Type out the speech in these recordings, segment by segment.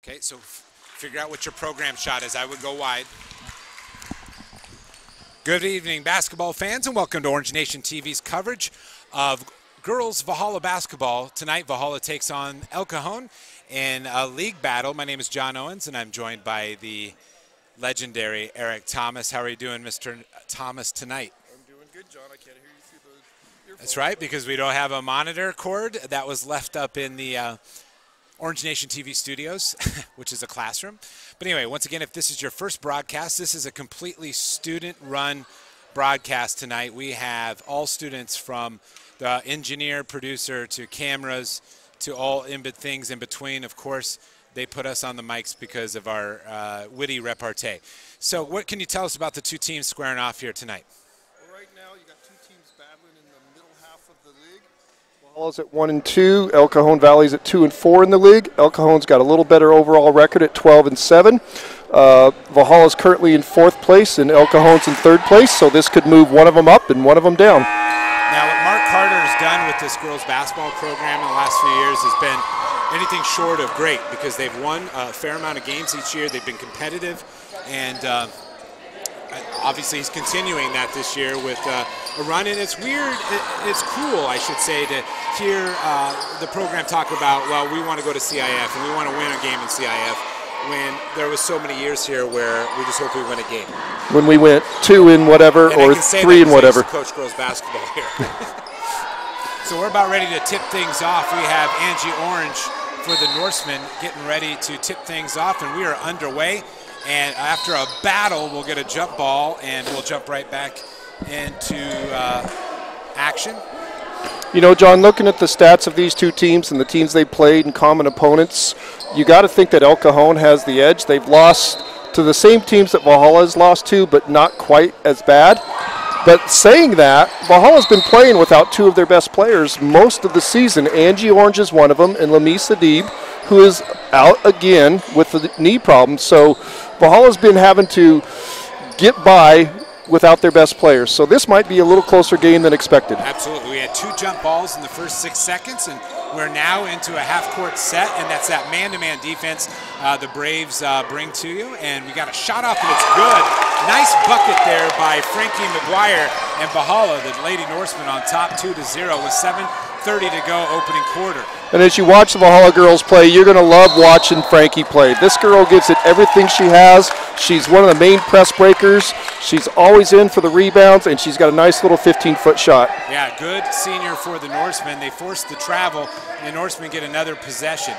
Okay, so figure out what your program shot is. I would go wide. Good evening, basketball fans, and welcome to Orange Nation TV's coverage of girls Valhalla basketball. Tonight, Valhalla takes on El Cajon in a league battle. My name is John Owens, and I'm joined by the legendary Eric Thomas. How are you doing, Mr. Thomas, tonight? I'm doing good, John. I can't hear you through the earphones. That's right, because we don't have a monitor cord that was left up in the Orange Nation TV studios, which is a classroom. But anyway, once again, if this is your first broadcast, this is a completely student-run broadcast tonight. We have all students from the engineer, producer, to cameras, to all things in between. Of course, they put us on the mics because of our witty repartee. So what can you tell us about the two teams squaring off here tonight? Well, right now, you got two teams battling in the middle half of the league. Valhalla's at 1 and 2. El Cajon Valley's at 2 and 4 in the league. El Cajon's got a little better overall record at 12 and 7. Valhalla's currently in 4th place, and El Cajon's in 3rd place. So this could move one of them up and one of them down. Now, what Mark Carter has done with this girls basketball program in the last few years has been anything short of great, because they've won a fair amount of games each year. They've been competitive, and obviously he's continuing that this year with a run. And it's weird, it's cool, I should say, to hear the program talk about, well, we want to go to CIF and we want to win a game in CIF, when there was so many years here where we just hope we win a game. When we went 2 in whatever, or 3 in whatever. Coach girls basketball here. So we're about ready to tip things off. We have Angie Orange for the Norsemen getting ready to tip things off, and we are underway. And after a battle, we'll get a jump ball, and we'll jump right back into action. You know, John, looking at the stats of these two teams and the teams they played and common opponents, you got to think that El Cajon has the edge. They've lost to the same teams that Valhalla has lost to, but not quite as bad. But saying that, Valhalla's been playing without 2 of their best players most of the season. Angie Orange is one of them, and Lamise Adib, who is out again with the knee problem. So Valhalla's been having to get by without their best players. So this might be a little closer game than expected. Absolutely. We had 2 jump balls in the first 6 seconds, and we're now into a half-court set, and that's that man-to-man defense the Braves bring to you. And we got a shot off, and it's good. Nice bucket there by Frankie McGuire, and Valhalla, the Lady Norsemen, on top 2-0 with 7:30 to go opening quarter. And as you watch the Valhalla girls play, you're going to love watching Frankie play. This girl gives it everything she has. She's one of the main press breakers. She's always in for the rebounds, and she's got a nice little 15-foot shot. Yeah, good senior for the Norsemen. They force the travel, and the Norsemen get another possession.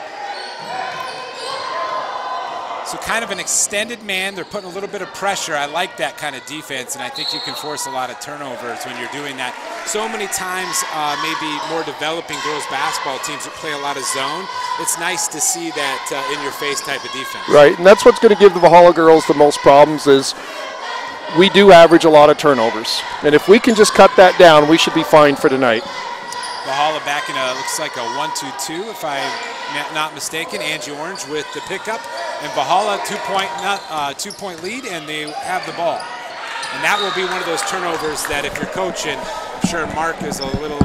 So kind of an extended man. They're putting a little bit of pressure. I like that kind of defense, and I think you can force a lot of turnovers when you're doing that. So many times, maybe more developing girls basketball teams that play a lot of zone, it's nice to see that in-your-face type of defense. Right, and that's what's going to give the Valhalla girls the most problems is we do average a lot of turnovers. And if we can just cut that down, we should be fine for tonight. Valhalla back in a, looks like a 1-2-2, if I'm not mistaken. Angie Orange with the pickup, and Valhalla two-point lead, and they have the ball. And that will be one of those turnovers that if you're coaching, I'm sure Mark is a little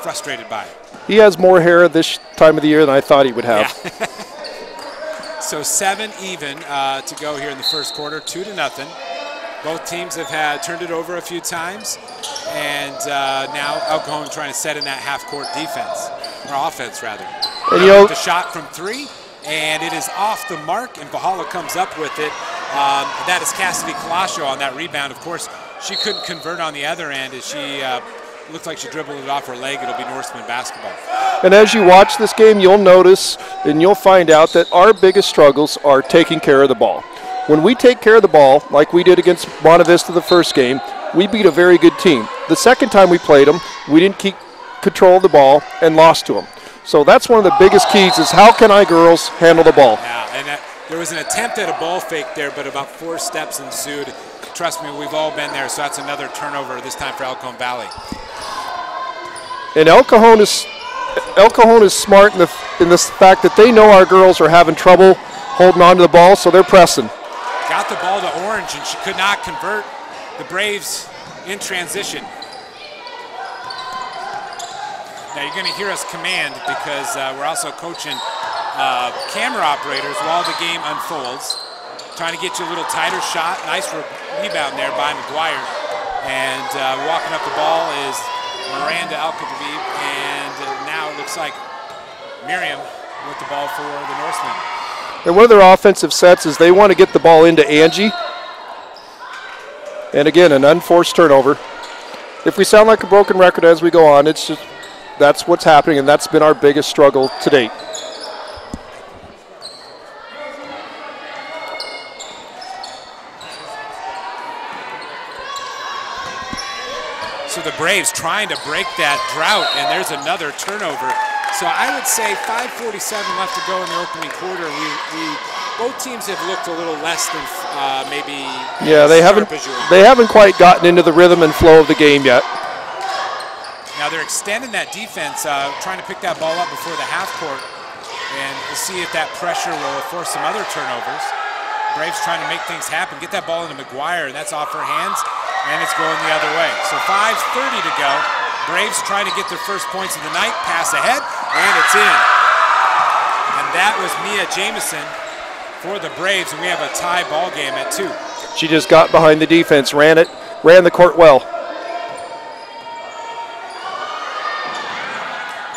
frustrated by it. He has more hair this time of the year than I thought he would have. Yeah. So 7 even to go here in the first quarter, 2-0. Both teams have turned it over a few times, and now El Cajon trying to set in that half-court defense, or offense rather. And you know, the shot from 3, and it is off the mark, and Valhalla comes up with it. That is Cassidy Colascio on that rebound. Of course, she couldn't convert on the other end as she looked like she dribbled it off her leg. It'll be Norseman basketball. And as you watch this game, you'll notice and you'll find out that our biggest struggles are taking care of the ball. When we take care of the ball, like we did against Monte Vista the first game, we beat a very good team. The second time we played them, we didn't keep control of the ball and lost to them. So that's one of the biggest keys is how can our girls handle the ball? Yeah, and there was an attempt at a ball fake there, but about 4 steps ensued. Trust me, we've all been there, so that's another turnover, this time for El Cajon Valley. And El Cajon is smart in the fact that they know our girls are having trouble holding on to the ball, so they're pressing. Got the ball to Orange, and she could not convert. The Braves in transition. Now you're going to hear us command because we're also coaching camera operators while the game unfolds, trying to get you a little tighter shot. Nice rebound there by McGuire. And walking up the ball is Miranda Alkabib, and now it looks like Miriam with the ball for the Norsemen. And one of their offensive sets is they want to get the ball into Angie. And again, an unforced turnover. If we sound like a broken record as we go on, it's just that's what's happening, and that's been our biggest struggle to date. So the Braves trying to break that drought, and there's another turnover. So I would say 5:47 left to go in the opening quarter. Both teams have looked a little less than maybe. Yeah, they haven't quite gotten into the rhythm and flow of the game yet. Now they're extending that defense, trying to pick that ball up before the half court, and to see if that pressure will force some other turnovers. Braves trying to make things happen, get that ball into McGuire, and that's off her hands, and it's going the other way. So 5:30 to go. Braves trying to get their first points of the night, pass ahead, and it's in. And that was Mia Jamison for the Braves, and we have a tie ball game at 2. She just got behind the defense, ran the court well.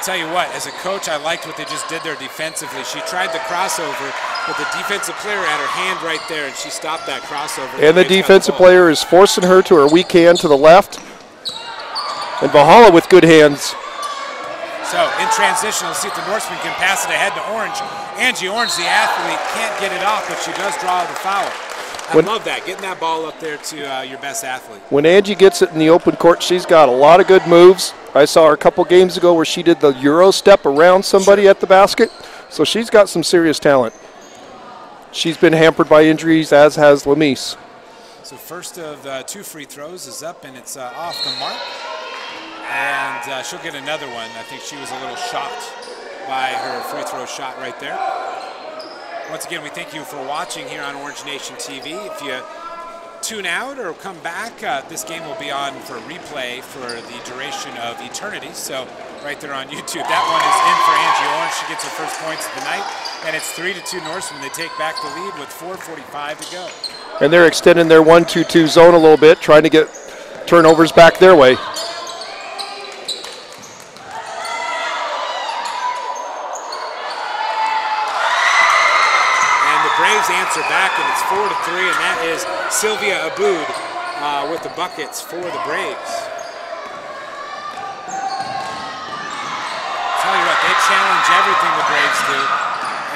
Tell you what, as a coach, I liked what they just did there defensively. She tried the crossover, but the defensive player had her hand right there, and she stopped that crossover. And the defensive player is forcing her to her weak hand to the left. And Valhalla with good hands. So in transition, let's see if the Norseman can pass it ahead to Orange. Angie Orange, the athlete, can't get it off, but she does draw the foul. I love that, getting that ball up there to your best athlete. When Angie gets it in the open court, she's got a lot of good moves. I saw her a couple games ago where she did the Euro step around somebody at the basket. So she's got some serious talent. She's been hampered by injuries, as has Lamise. So first of the 2 free throws is up, and it's off the mark. And she'll get another one. I think she was a little shocked by her free throw shot right there. Once again, we thank you for watching here on Orange Nation TV. If you tune out or come back, this game will be on for replay for the duration of eternity. So right there on YouTube. That one is in for Angie Orange. She gets her first points of the night. And it's 3-2 Norsemen. They take back the lead with 4:45 to go. And they're extending their 1-2-2 zone a little bit, trying to get turnovers back their way. Braves answer back, and it's 4-3, and that is Sylvia Aboud with the buckets for the Braves. Tell you what, they challenge everything the Braves do,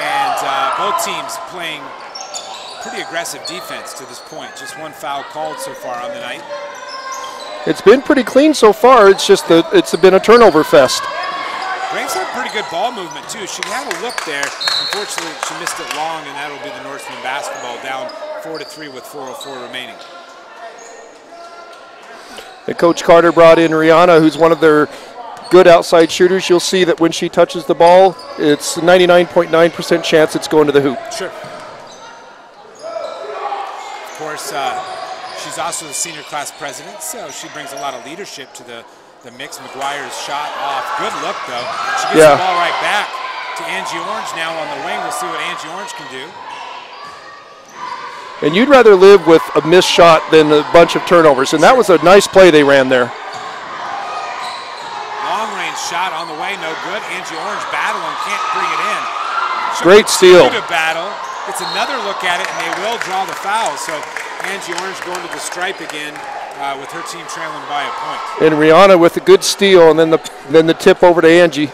and both teams playing pretty aggressive defense to this point. Just one foul called so far on the night. It's been pretty clean so far. It's just that it's been a turnover fest. Braves had pretty good ball movement, too. She had a look there. Unfortunately, she missed it long, and that'll be the Norsemen basketball down 4-3 with 4:04 remaining. And Coach Carter brought in Rihanna, who's one of their good outside shooters. You'll see that when she touches the ball, it's 99.9% chance it's going to the hoop. Sure. Of course, she's also the senior class president, so she brings a lot of leadership to the mix. McGuire's shot off. Good look, though. She gets the ball right back to Angie Orange now on the wing. We'll see what Angie Orange can do. And you'd rather live with a missed shot than a bunch of turnovers. And that was a nice play they ran there. Long-range shot on the way, no good. Angie Orange battling, can't bring it in. Great steal. To battle. It's another look at it, and they will draw the foul. So Angie Orange going to the stripe again. With her team trailing by a point. And Rihanna with a good steal, and then the tip over to Angie.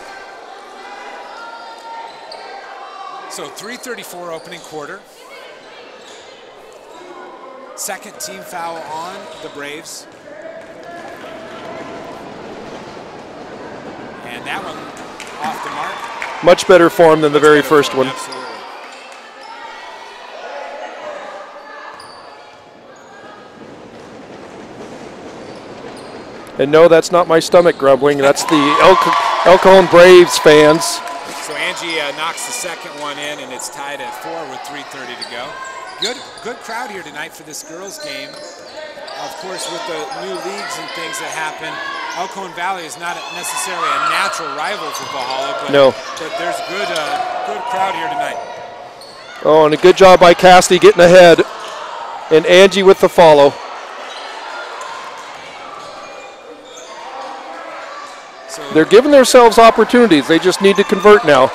So 3:34 opening quarter. Second team foul on the Braves. And that one off the mark. Much better form than the very first one. Absolutely. And no, that's not my stomach grumbling. That's the El Cajon Braves fans. So Angie knocks the second one in, and it's tied at 4 with 3:30 to go. Good crowd here tonight for this girls' game. Of course, with the new leagues and things that happen, El Cajon Valley is not necessarily a natural rival for Valhalla, but, no. but there's good crowd here tonight. Oh, and a good job by Cassidy getting ahead. And Angie with the follow. So they're giving themselves opportunities. They just need to convert now.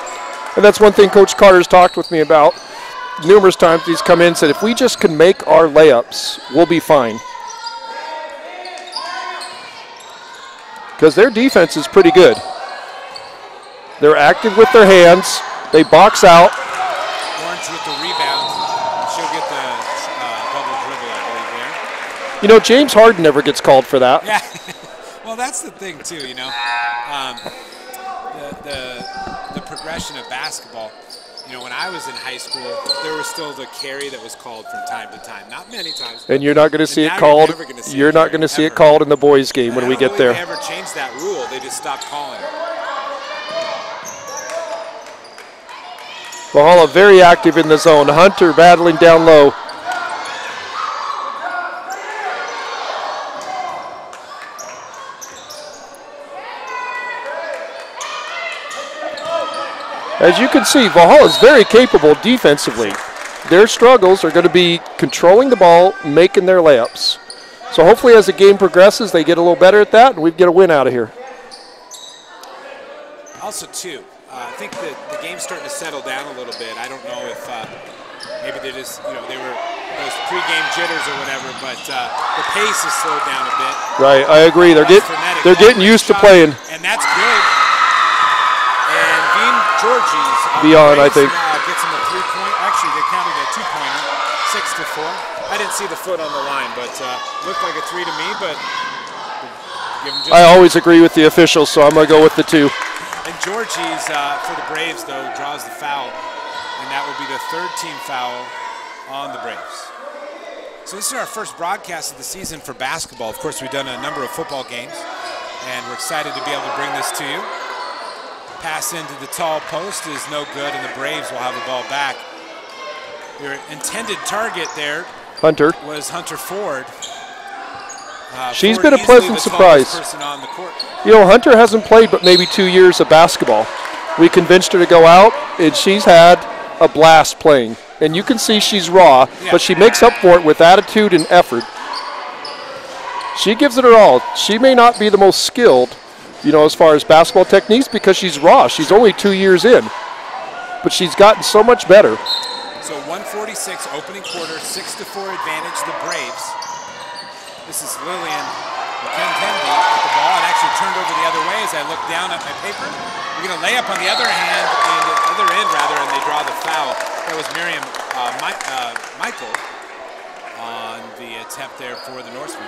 And that's one thing Coach Carter's talked with me about numerous times. He's come in and said, if we just can make our layups, we'll be fine. Because their defense is pretty good. They're active with their hands. They box out. Orange with the rebound. She'll get the double dribble, I believe, there. You know, James Harden never gets called for that. Yeah. Well, that's the thing, too, you know. The progression of basketball. You know, when I was in high school, there was still the carry that was called from time to time. Not many times. And you're not going to see it called. You're not going to see it called in the boys' game when we get there. They never changed that rule. They just stopped calling it. Valhalla very active in the zone. Hunter battling down low. As you can see, Valhalla is very capable defensively. Their struggles are going to be controlling the ball, making their layups. So hopefully as the game progresses, they get a little better at that, and we get a win out of here. Also, too, I think that the game's starting to settle down a little bit. I don't know if maybe they just, you know, they were those pre-game jitters or whatever, but the pace has slowed down a bit. Right, I agree. They're getting used to playing. And that's good. And Bean Georgie's beyond, I think. Gets him a 3-point. Actually, they counted a 2-pointer, 6-4. I didn't see the foot on the line, but looked like a 3 to me. But I always agree with the officials, so I'm going to go with the 2. And Georgie's for the Braves, though, draws the foul, and that will be the 3rd team foul on the Braves. So this is our first broadcast of the season for basketball. Of course, we've done a number of football games, and we're excited to be able to bring this to you. Pass into the tall post is no good, and the Braves will have the ball back. Their intended target there was Hunter Ford. She's Ford been a pleasant surprise. Person on the court. You know, Hunter hasn't played but maybe 2 years of basketball. We convinced her to go out, and she's had a blast playing. And you can see she's raw, but she makes up for it with attitude and effort. She gives it her all. She may not be the most skilled, you know, as far as basketball techniques, because she's raw. She's only 2 years in, but she's gotten so much better. So 146 opening quarter, 6-4 advantage the Braves. This is Lillian McKenzie with the ball. It actually turned over the other way as I look down at my paper. We're going to lay up on the other hand, and the other end rather, and they draw the foul. That was Miriam Michael on the attempt there for the Norsemen.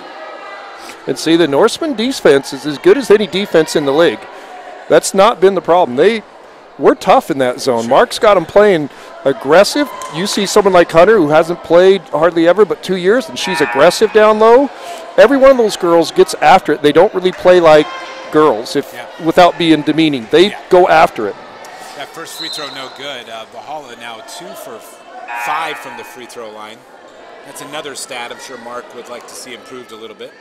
And see, the Norseman defense is as good as any defense in the league. That's not been the problem. We're tough in that zone. Mark's got them playing aggressive. You see someone like Hunter who hasn't played hardly ever but 2 years, and she's aggressive down low. Every one of those girls gets after it. They don't really play like girls without being demeaning. They go after it. That first free throw no good. Valhalla now 2 for 5 from the free throw line. That's another stat I'm sure Mark would like to see improved a little bit.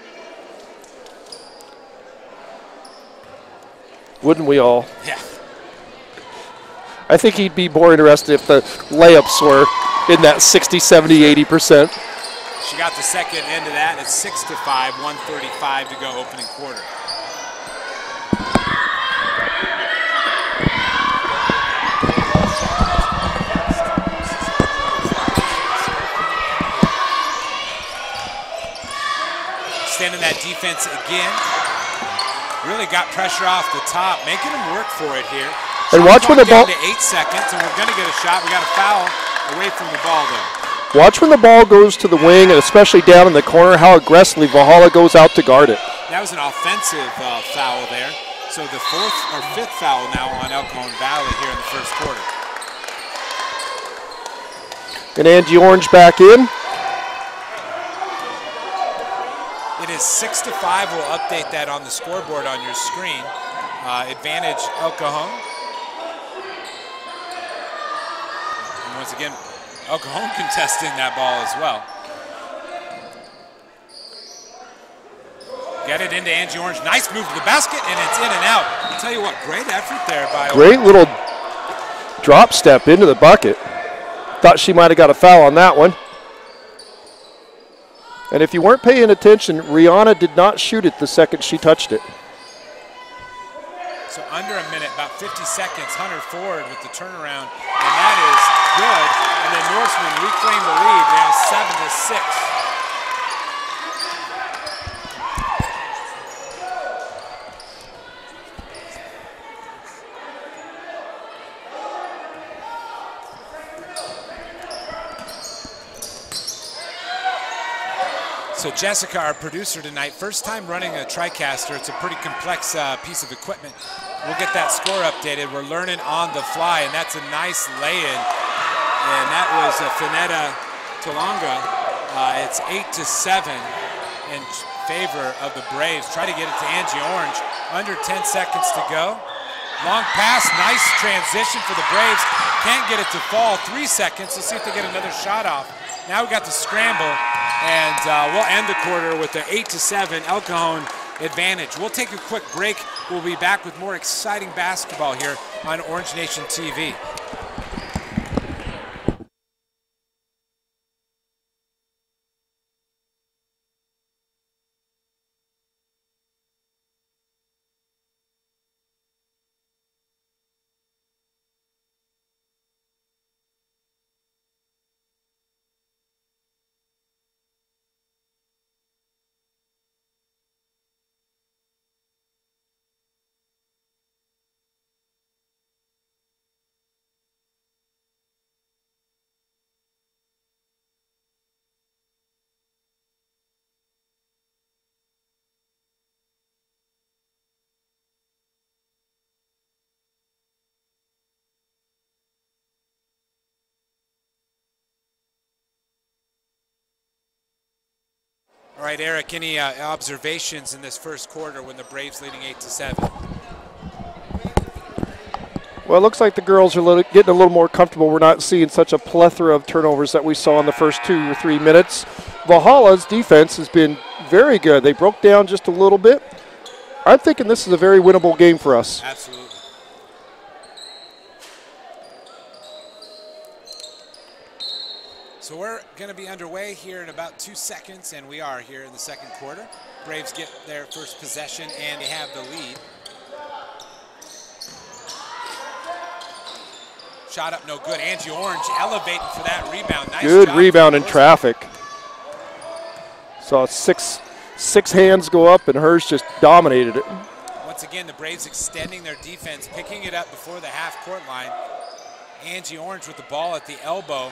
Wouldn't we all? Yeah. I think he'd be more interested if the layups were in that 60, 70, 80%. She got the second end of that. It's 6-5, 1:35 to go opening quarter. Extending that defense again. Really got pressure off the top, making them work for it here. And watch when the ball. Down to 8 seconds, and we're going to get a shot. We got a foul away from the ball though. Watch when the ball goes to the wing, and especially down in the corner, how aggressively Valhalla goes out to guard it. That was an offensive foul there. So the 4th or 5th foul now on El Cajon Valley here in the first quarter. And Angie Orange back in. It is 6-5. We'll update that on the scoreboard on your screen. Advantage El Cajon. And once again, El Cajon contesting that ball as well. Get it into Angie Orange. Nice move to the basket, and it's in and out. I'll tell you what, great effort there by Great Orange. little drop step into the bucket. Thought she might have got a foul on that one. And if you weren't paying attention, Rihanna did not shoot it the second she touched it. So under a minute, about 50 seconds, Hunter forward with the turnaround, and that is good. And then Norseman reclaim the lead, now 7-6. So Jessica, our producer tonight, first time running a TriCaster. It's a pretty complex piece of equipment. We'll get that score updated. We're learning on the fly, and that's a nice lay-in. And that was Finetta Tolonga. It's 8-7 in favor of the Braves. Try to get it to Angie Orange. Under 10 seconds to go. Long pass, nice transition for the Braves. Can't get it to fall. 3 seconds. Let's see if they get another shot off. Now we got the scramble, and we'll end the quarter with the 8-7 El Cajon advantage. We'll take a quick break. We'll be back with more exciting basketball here on Orange Nation TV. All right, Eric, any observations in this first quarter when the Braves leading 8-7? Well, it looks like the girls are getting a little more comfortable. We're not seeing such a plethora of turnovers that we saw in the first 2 or 3 minutes. Valhalla's defense has been very good. They broke down just a little bit. I'm thinking this is a very winnable game for us. Absolutely. So we're going to be underway here in about 2 seconds, and we are here in the second quarter. Braves get their first possession, and they have the lead. Shot up, no good. Angie Orange elevating for that rebound. Nice good job rebound in traffic. Saw six hands go up, and hers just dominated it. Once again, the Braves extending their defense, picking it up before the half-court line. Angie Orange with the ball at the elbow.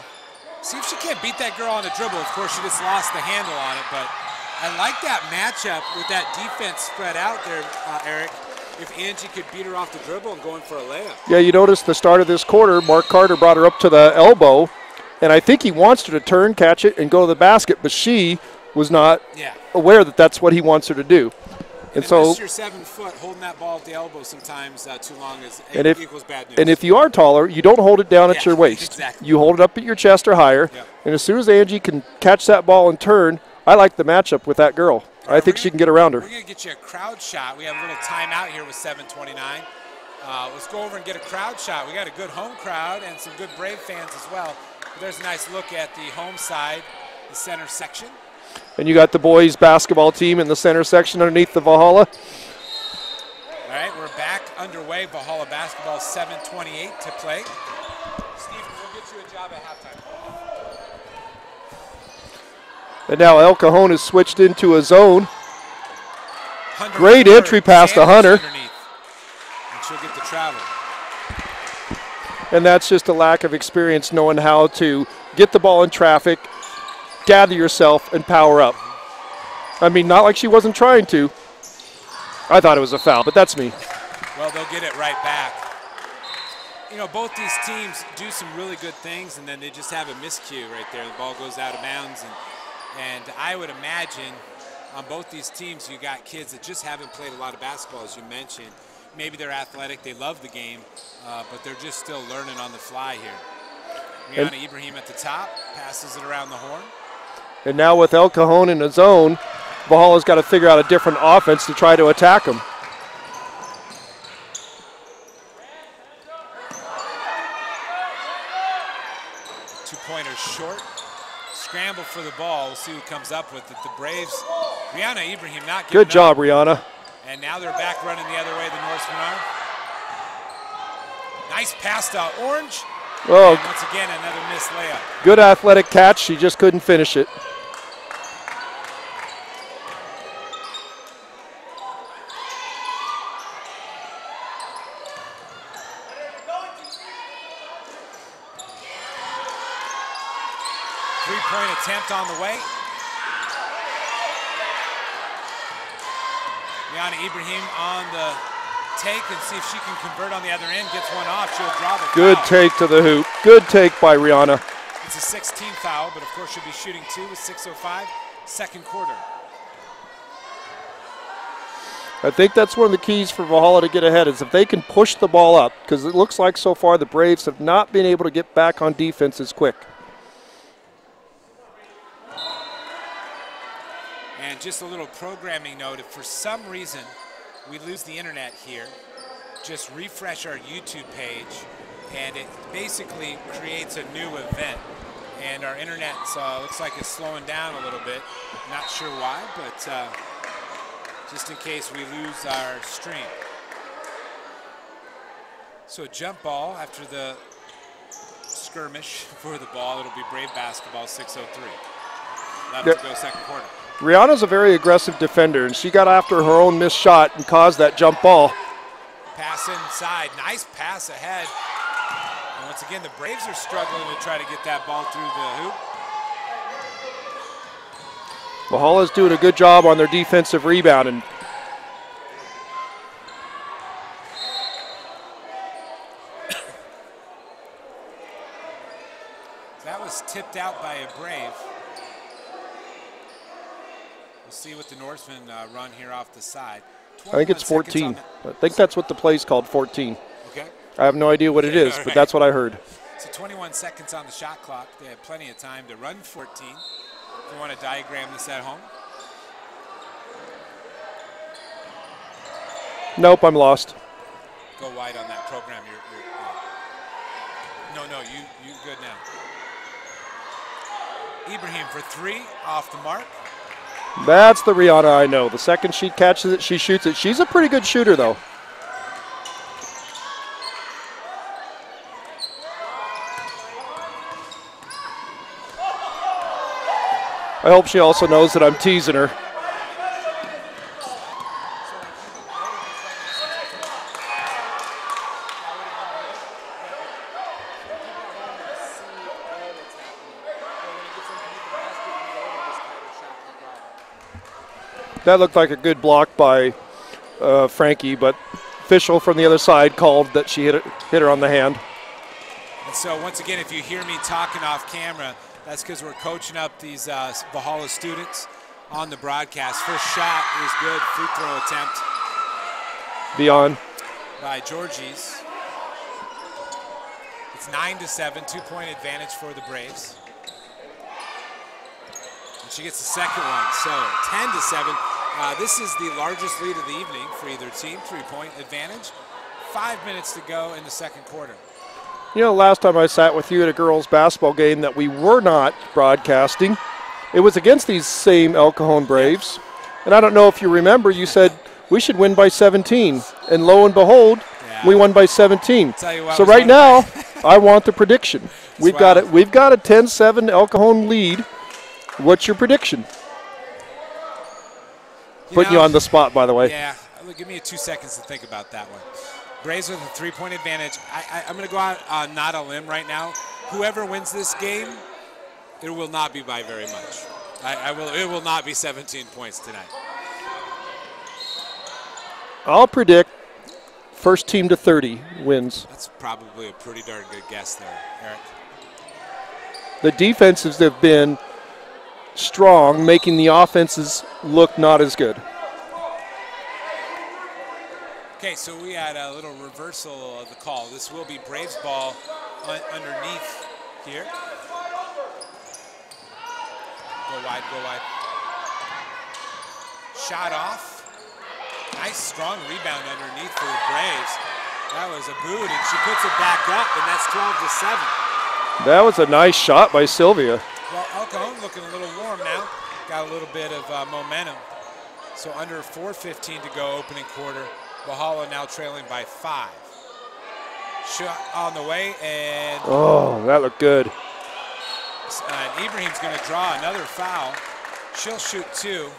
See if she can't beat that girl on the dribble. Of course, she just lost the handle on it, but I like that matchup with that defense spread out there, Eric. If Angie could beat her off the dribble and go in for a layup. Yeah, you notice the start of this quarter, Mark Carter brought her up to the elbow, and I think he wants her to turn, catch it, and go to the basket, but she was not aware that that's what he wants her to do. And so you're 7 foot, holding that ball at the elbow sometimes too long equals bad news. And if you are taller, you don't hold it down at your waist. Exactly. You hold it up at your chest or higher. Yep. And as soon as Angie can catch that ball and turn, I like the matchup with that girl. I think she can get around her. We're going to get you a crowd shot. We have a little timeout here with 7:29. Let's go over and get a crowd shot. We got a good home crowd and some good Brave fans as well. But there's a nice look at the home side, the center section. And you got the boys basketball team in the center section underneath the Valhalla. All right, we're back underway. Valhalla basketball, 7:28 to play. Steve, we'll get you a job at halftime. And now El Cajon has switched into a zone. Great entry pass to Hunter. And she'll get the travel. And that's just a lack of experience knowing how to get the ball in traffic, gather yourself, and power up. I mean, not like she wasn't trying to. I thought it was a foul, but that's me. Well, they'll get it right back. You know, both these teams do some really good things, and then they just have a miscue right there. The ball goes out of bounds, and I would imagine on both these teams you got kids that just haven't played a lot of basketball, as you mentioned. Maybe they're athletic, they love the game, but they're just still learning on the fly here. Rihanna Ibrahim at the top, passes it around the horn. And now with El Cajon in a zone, Valhalla's got to figure out a different offense to try to attack them. Two-pointer short. Scramble for the ball. We'll see who comes up with it. The Braves, Rihanna Ibrahim not giving Good job, Rihanna. And now they're back running the other way, the Norsemen are. Nice pass to Orange. Oh, and once again, another missed layup. Good athletic catch. She just couldn't finish it. Three-point attempt on the way. Rihanna Ibrahim on the take and see if she can convert on the other end. Gets one off. She'll draw the Good foul. take to the hoop. Good take by Rihanna. It's a 16 foul, but of course she'll be shooting 2 with 6:05, second quarter. I think that's one of the keys for Valhalla to get ahead is if they can push the ball up, because it looks like so far the Braves have not been able to get back on defense as quick. And just a little programming note, if for some reason we lose the internet here, just refresh our YouTube page and it basically creates a new event. And our internet looks like it's slowing down a little bit. Not sure why, but just in case we lose our stream. So a jump ball after the skirmish for the ball. It'll be Brave basketball, 6:03. Left to go second quarter. Rihanna's a very aggressive defender, and she got after her own missed shot and caused that jump ball. Pass inside, nice pass ahead. And once again, the Braves are struggling to try to get that ball through the hoop. Valhalla's doing a good job on their defensive rebounding. That was tipped out by a Brave. We'll see what the Norsemen run here off the side. I think it's 14. I think that's what the play's called, 14. Okay. I have no idea what it is, but that's what I heard. So 21 seconds on the shot clock. They have plenty of time to run 14. If you want to diagram this at home. Nope, I'm lost. Go wide on that program. No, you good now. Ibrahim for 3, off the mark. That's the Rihanna I know. The second she catches it, she shoots it. She's a pretty good shooter, though. I hope she also knows that I'm teasing her. That looked like a good block by Frankie, but official from the other side called that she hit her on the hand. And so once again, if you hear me talking off camera, that's because we're coaching up these Valhalla students on the broadcast. First shot is good, free throw attempt. Beyond. By Georgies. It's 9-7, 2-point advantage for the Braves. And she gets the second one, so 10-7. This is the largest lead of the evening for either team, 3-point advantage. 5 minutes to go in the second quarter. You know, last time I sat with you at a girls' basketball game that we were not broadcasting, it was against these same El Cajon Braves. And I don't know if you remember, you said we should win by 17. And lo and behold, we won by 17. So right now, I want the prediction. We've got a 10-7 El Cajon lead. What's your prediction? Putting you on the spot, by the way. Yeah, give me 2 seconds to think about that one. Braves with a 3-point advantage. I'm going to go out on not a limb right now. Whoever wins this game, it will not be by very much. It will not be 17 points tonight. I'll predict first team to 30 wins. That's probably a pretty darn good guess there, Eric. The defenses have been strong, making the offenses look not as good. Okay, so we had a little reversal of the call. This will be Braves ball underneath here. Go wide, go wide. Shot off. Nice strong rebound underneath for the Braves. That was a boot, and she puts it back up, and that's 12-7. That was a nice shot by Sylvia. Well, El Cajon looking a little warm now. Got a little bit of momentum. So under 4:15 to go, opening quarter. Valhalla now trailing by 5. Shot on the way, and oh, that looked good. Ibrahim's going to draw another foul. She'll shoot 2,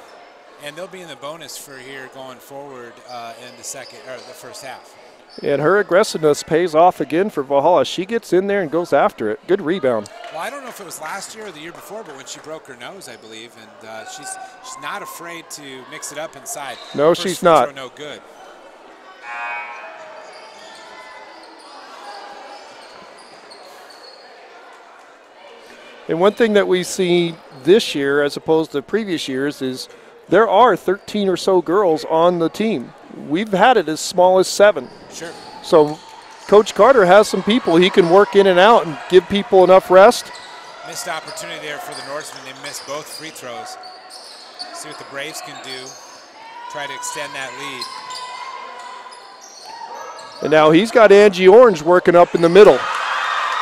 and they'll be in the bonus for here going forward in the first half. And her aggressiveness pays off again for Valhalla. She gets in there and goes after it. Good rebound. Well, I don't know if it was last year or the year before, but when she broke her nose, I believe, and she's not afraid to mix it up inside. No, she's not. Throw, no good. And one thing that we see this year as opposed to previous years is there are 13 or so girls on the team. We've had it as small as 7. Sure. So Coach Carter has some people he can work in and out and give people enough rest. Missed opportunity there for the Norsemen. They missed both free throws. See what the Braves can do. Try to extend that lead. And now he's got Angie Orange working up in the middle.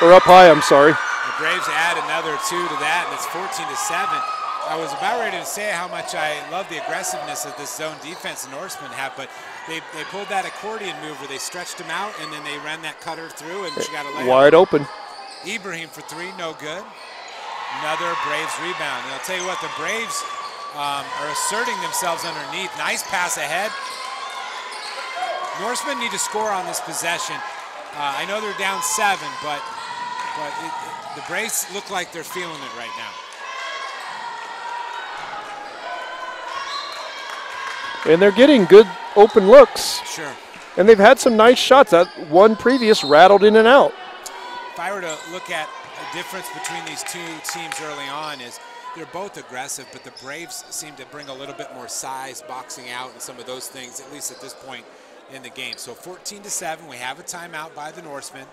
Or up high, I'm sorry. The Braves add another 2 to that, and it's 14-7. I was about ready to say how much I love the aggressiveness of this zone defense the Norsemen have, but they pulled that accordion move where they stretched him out, and then they ran that cutter through, and she got a layup. Wide open. Ibrahim for 3, no good. Another Braves rebound. And I'll tell you what, the Braves are asserting themselves underneath. Nice pass ahead. Norsemen need to score on this possession. I know they're down 7, but the Braves look like they're feeling it right now. And they're getting good open looks. Sure. And they've had some nice shots. That one previous rattled in and out. If I were to look at a difference between these two teams early on is they're both aggressive, but the Braves seem to bring a little bit more size, boxing out, and some of those things, at least at this point in the game. So 14-7, we have a timeout by the Norsemen.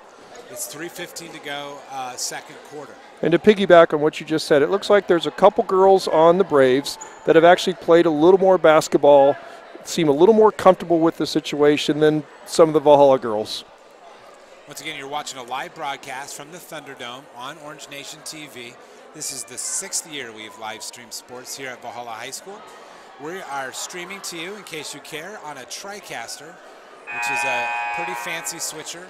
It's 3:15 to go, second quarter. And to piggyback on what you just said, it looks like there's a couple girls on the Braves that have actually played a little more basketball, seem a little more comfortable with the situation than some of the Valhalla girls. Once again, you're watching a live broadcast from the Thunderdome on Orange Nation TV. This is the 6th year we've live streamed sports here at Valhalla High School. We are streaming to you, in case you care, on a TriCaster, which is a pretty fancy switcher.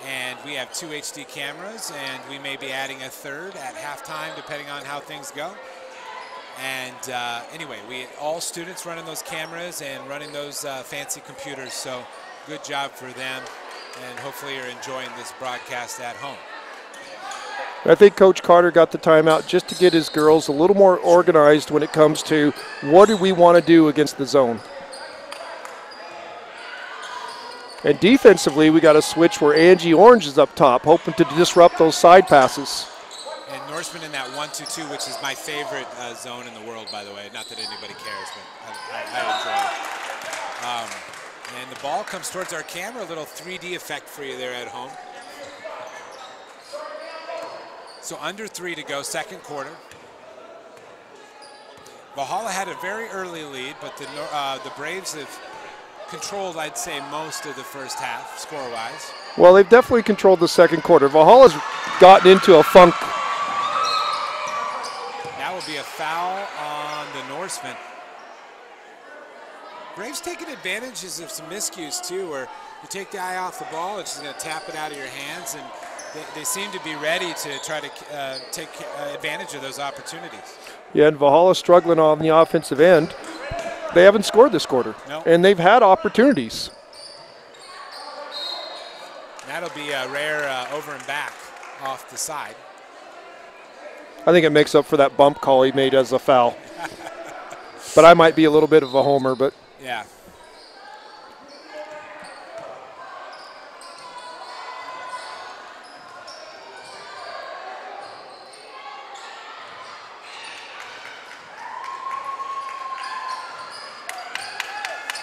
And we have 2 HD cameras, and we may be adding a 3rd at halftime, depending on how things go. And anyway, all students running those cameras and running those fancy computers, so good job for them, and hopefully you're enjoying this broadcast at home. I think Coach Carter got the timeout just to get his girls a little more organized when it comes to what do we want to do against the zone. And defensively, we got a switch where Angie Orange is up top, hoping to disrupt those side passes. And Norseman in that 1-2-2, which is my favorite zone in the world, by the way. Not that anybody cares, but I enjoy it. And the ball comes towards our camera, a little 3D effect for you there at home. So under 3 to go, second quarter. Valhalla had a very early lead, but the Braves have controlled, I'd say, most of the first half, score-wise. Well, they've definitely controlled the second quarter. Valhalla's gotten into a funk. That would be a foul on the Norsemen. Braves taking advantages of some miscues, too, where you take the eye off the ball, and she's going to tap it out of your hands, and they seem to be ready to try to take advantage of those opportunities. Yeah, and Valhalla struggling on the offensive end. They haven't scored this quarter, no. And they've had opportunities. That'll be a rare over and back off the side. I think it makes up for that bump call he made as a foul. But I might be a little bit of a homer, but. Yeah.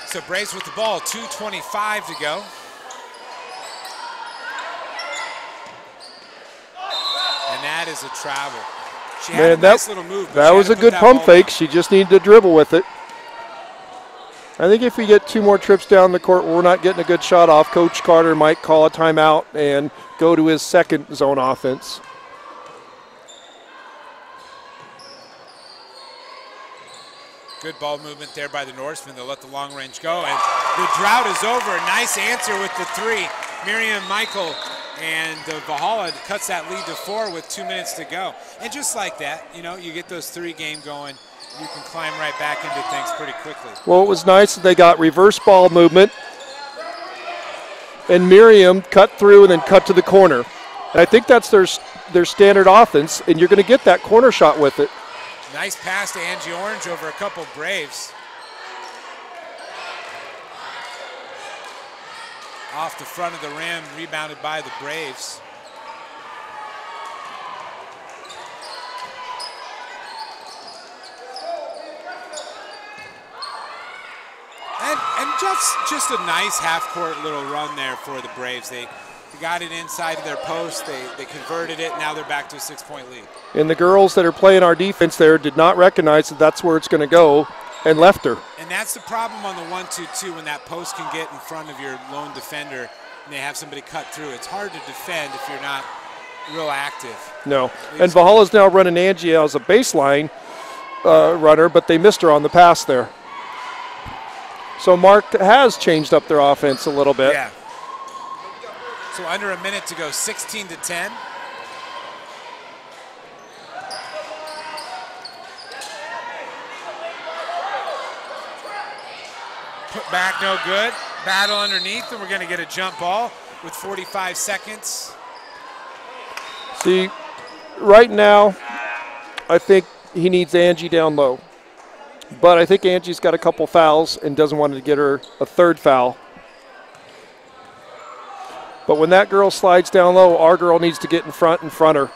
So Braves with the ball, 2:25 to go. And that is a travel. She had a nice little move. That was a good pump fake. She just needed to dribble with it. I think if we get 2 more trips down the court where we're not getting a good shot off, Coach Carter might call a timeout and go to his second zone offense. Good ball movement there by the Norsemen. They'll let the long range go, and the drought is over. Nice answer with the 3. Miriam Michael, and Valhalla cuts that lead to 4 with 2 minutes to go. And just like that, you know, you get those 3 game going, you can climb right back into things pretty quickly. Well, it was nice that they got reverse ball movement, and Miriam cut through and then cut to the corner. And I think that's their standard offense, and you're going to get that corner shot with it. Nice pass to Angie Orange over a couple Braves. Off the front of the rim, rebounded by the Braves. And just a nice half-court little run there for the Braves. They got it inside of their post. They converted it. Now they're back to a 6-point lead. And the girls that are playing our defense there did not recognize that that's where it's going to go and left her. And that's the problem on the 1-2-2 when that post can get in front of your lone defender and they have somebody cut through. It's hard to defend if you're not real active. No. And Valhalla's now running Angie as a baseline runner, but they missed her on the pass there. So Mark has changed up their offense a little bit. Yeah. So under a minute to go, 16-10. Put back, no good. Battle underneath, and we're going to get a jump ball with 45 seconds. See, right now, I think he needs Angie down low. But I think Angie's got a couple fouls and doesn't want to get her a 3rd foul. But when that girl slides down low, our girl needs to get in front and front her.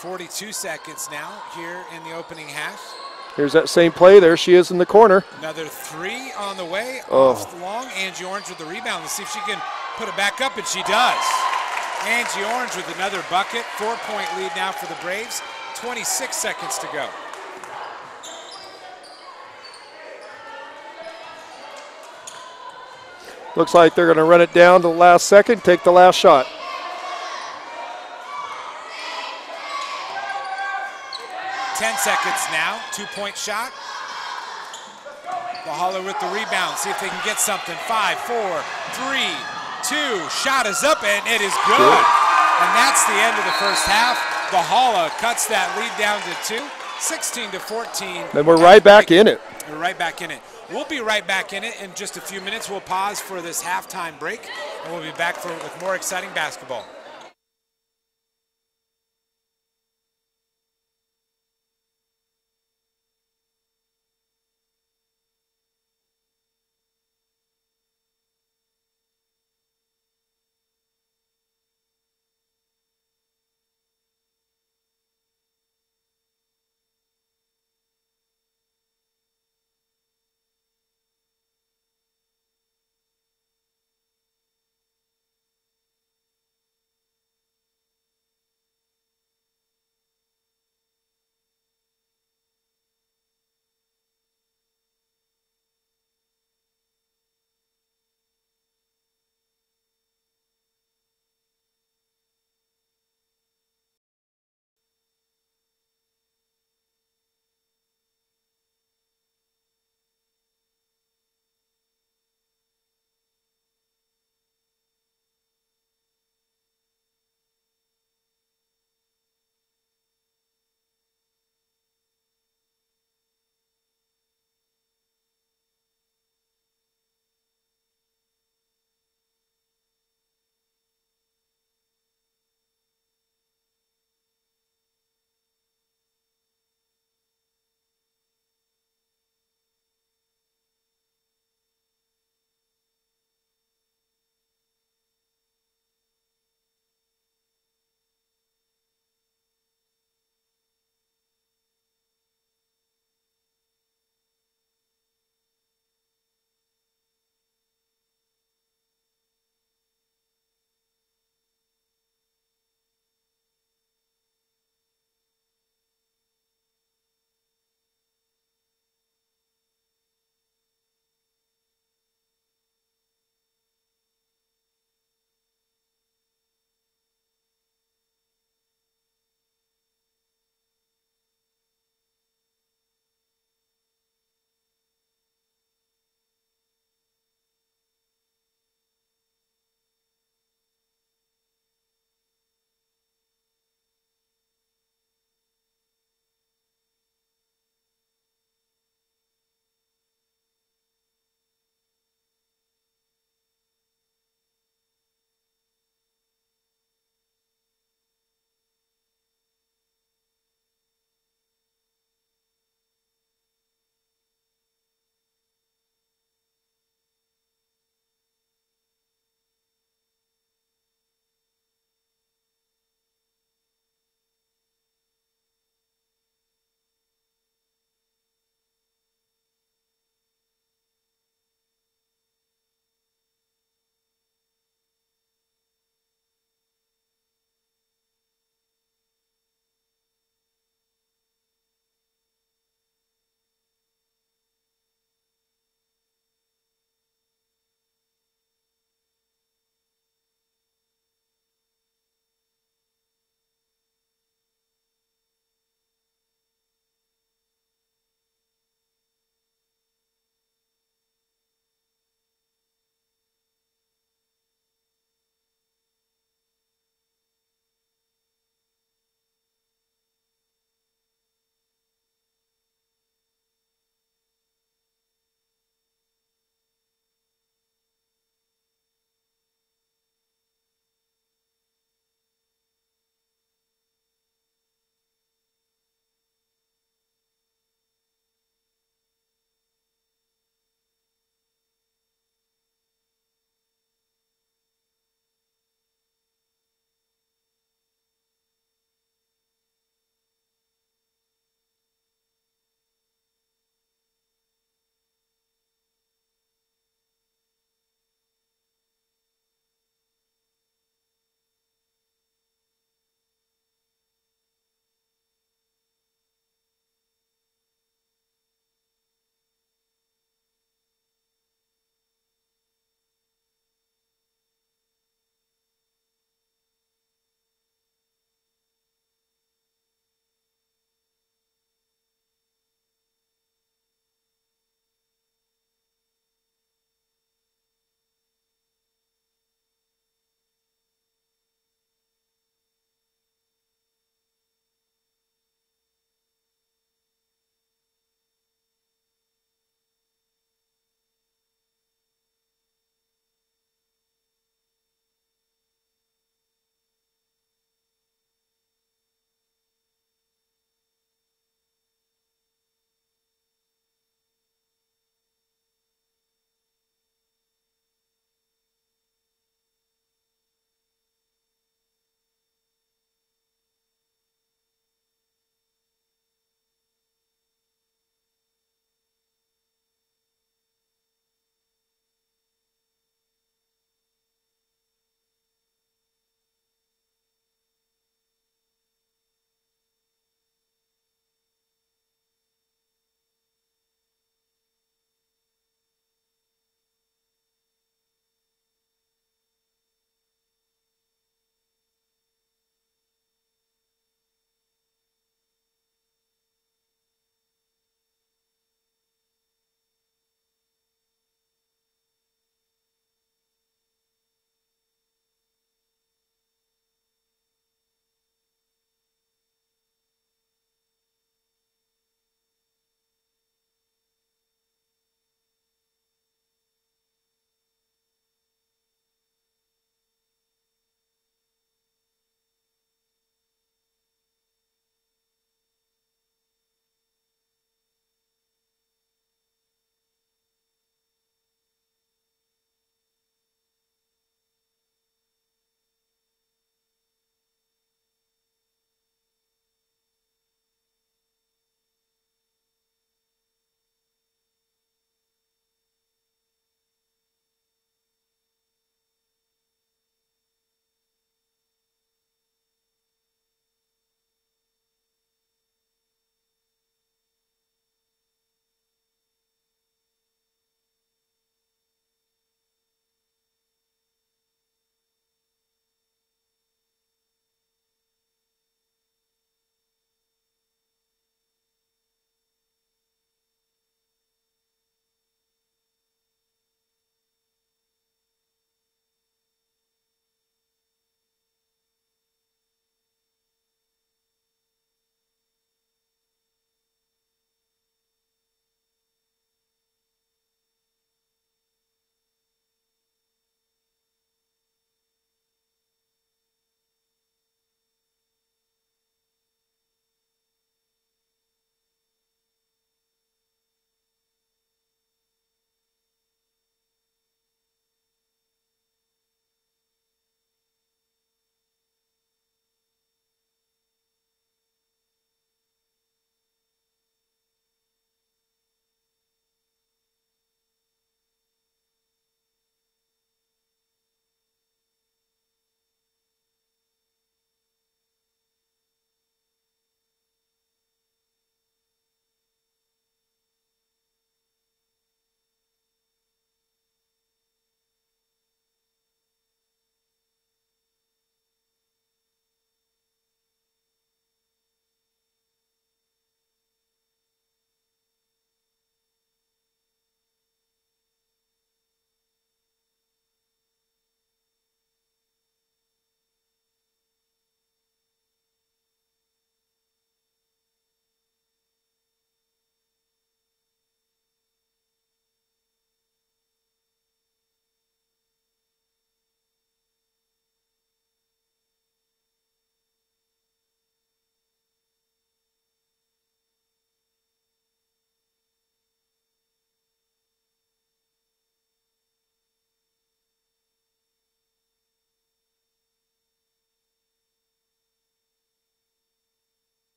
42 seconds now here in the opening half. Here's that same play. There she is in the corner. Another 3 on the way. Off the long. Angie Orange with the rebound. Let's see if she can put it back up, and she does. Angie Orange with another bucket. 4-point lead now for the Braves. 26 seconds to go. Looks like they're going to run it down to the last second, take the last shot. Ten seconds now, 2-point shot. Valhalla with the rebound, see if they can get something. 5, 4, 3, 2, shot is up and it is good. And that's the end of the first half. Valhalla cuts that lead down to 2, 16-14. And we're right back in it. We're right back in it. We'll be right back in it in just a few minutes. We'll pause for this halftime break, and we'll be back with more exciting basketball.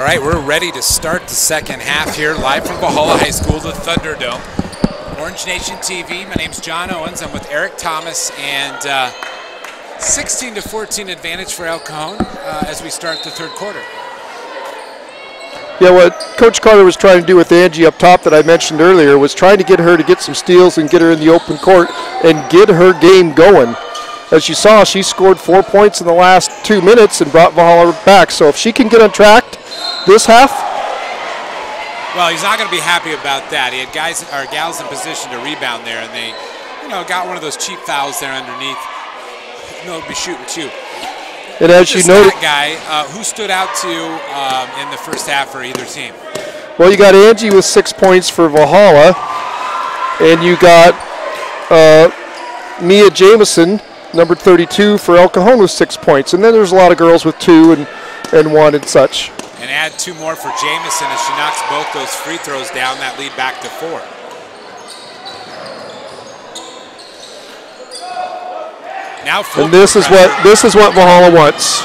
All right, we're ready to start the second half here, live from Valhalla High School, the Thunderdome. Orange Nation TV, my name's John Owens. I'm with Eric Thomas, and 16-14 advantage for El Cajon as we start the third quarter. Yeah, what Coach Carter was trying to do with Angie up top that I mentioned earlier was trying to get her to get some steals and get her in the open court and get her game going. As you saw, she scored 4 points in the last 2 minutes and brought Valhalla back. So if she can get on track this half. Well, he's not going to be happy about that. He had guys or gals in position to rebound there, and they, got one of those cheap fouls there underneath. No, be shooting too. And as you noted, guy, who stood out to you in the first half for either team? Well, you got Angie with 6 points for Valhalla, and you got Mia Jameson, number 32 for El Cajon with 6 points, and then there's a lot of girls with 2 and 1 and such. And add 2 more for Jameson as she knocks both those free throws down. That lead back to 4. Now, and this is what Valhalla wants.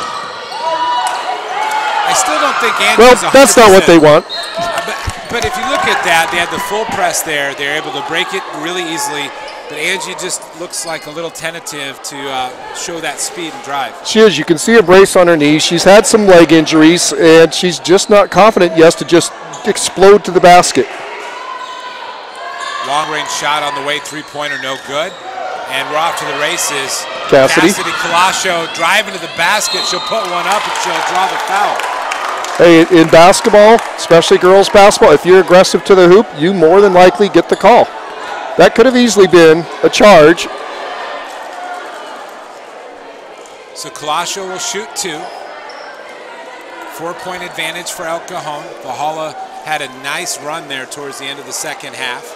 I still don't think Angie's well, that's not what they want. But if you look at that, they had the full press there. They're able to break it really easily. But Angie just looks like a little tentative to show that speed and drive. She is. You can see a brace on her knee. She's had some leg injuries, and she's just not confident yet to just explode to the basket. Long-range shot on the way, three-pointer, no good. And we're off to the races. Cassidy Colascio driving to the basket. She'll put one up and she'll draw the foul. Hey, in basketball, especially girls basketball, if you're aggressive to the hoop, you more than likely get the call. That could have easily been a charge. So Colascio will shoot 2. 4-point advantage for El Cajon. Valhalla had a nice run there towards the end of the second half.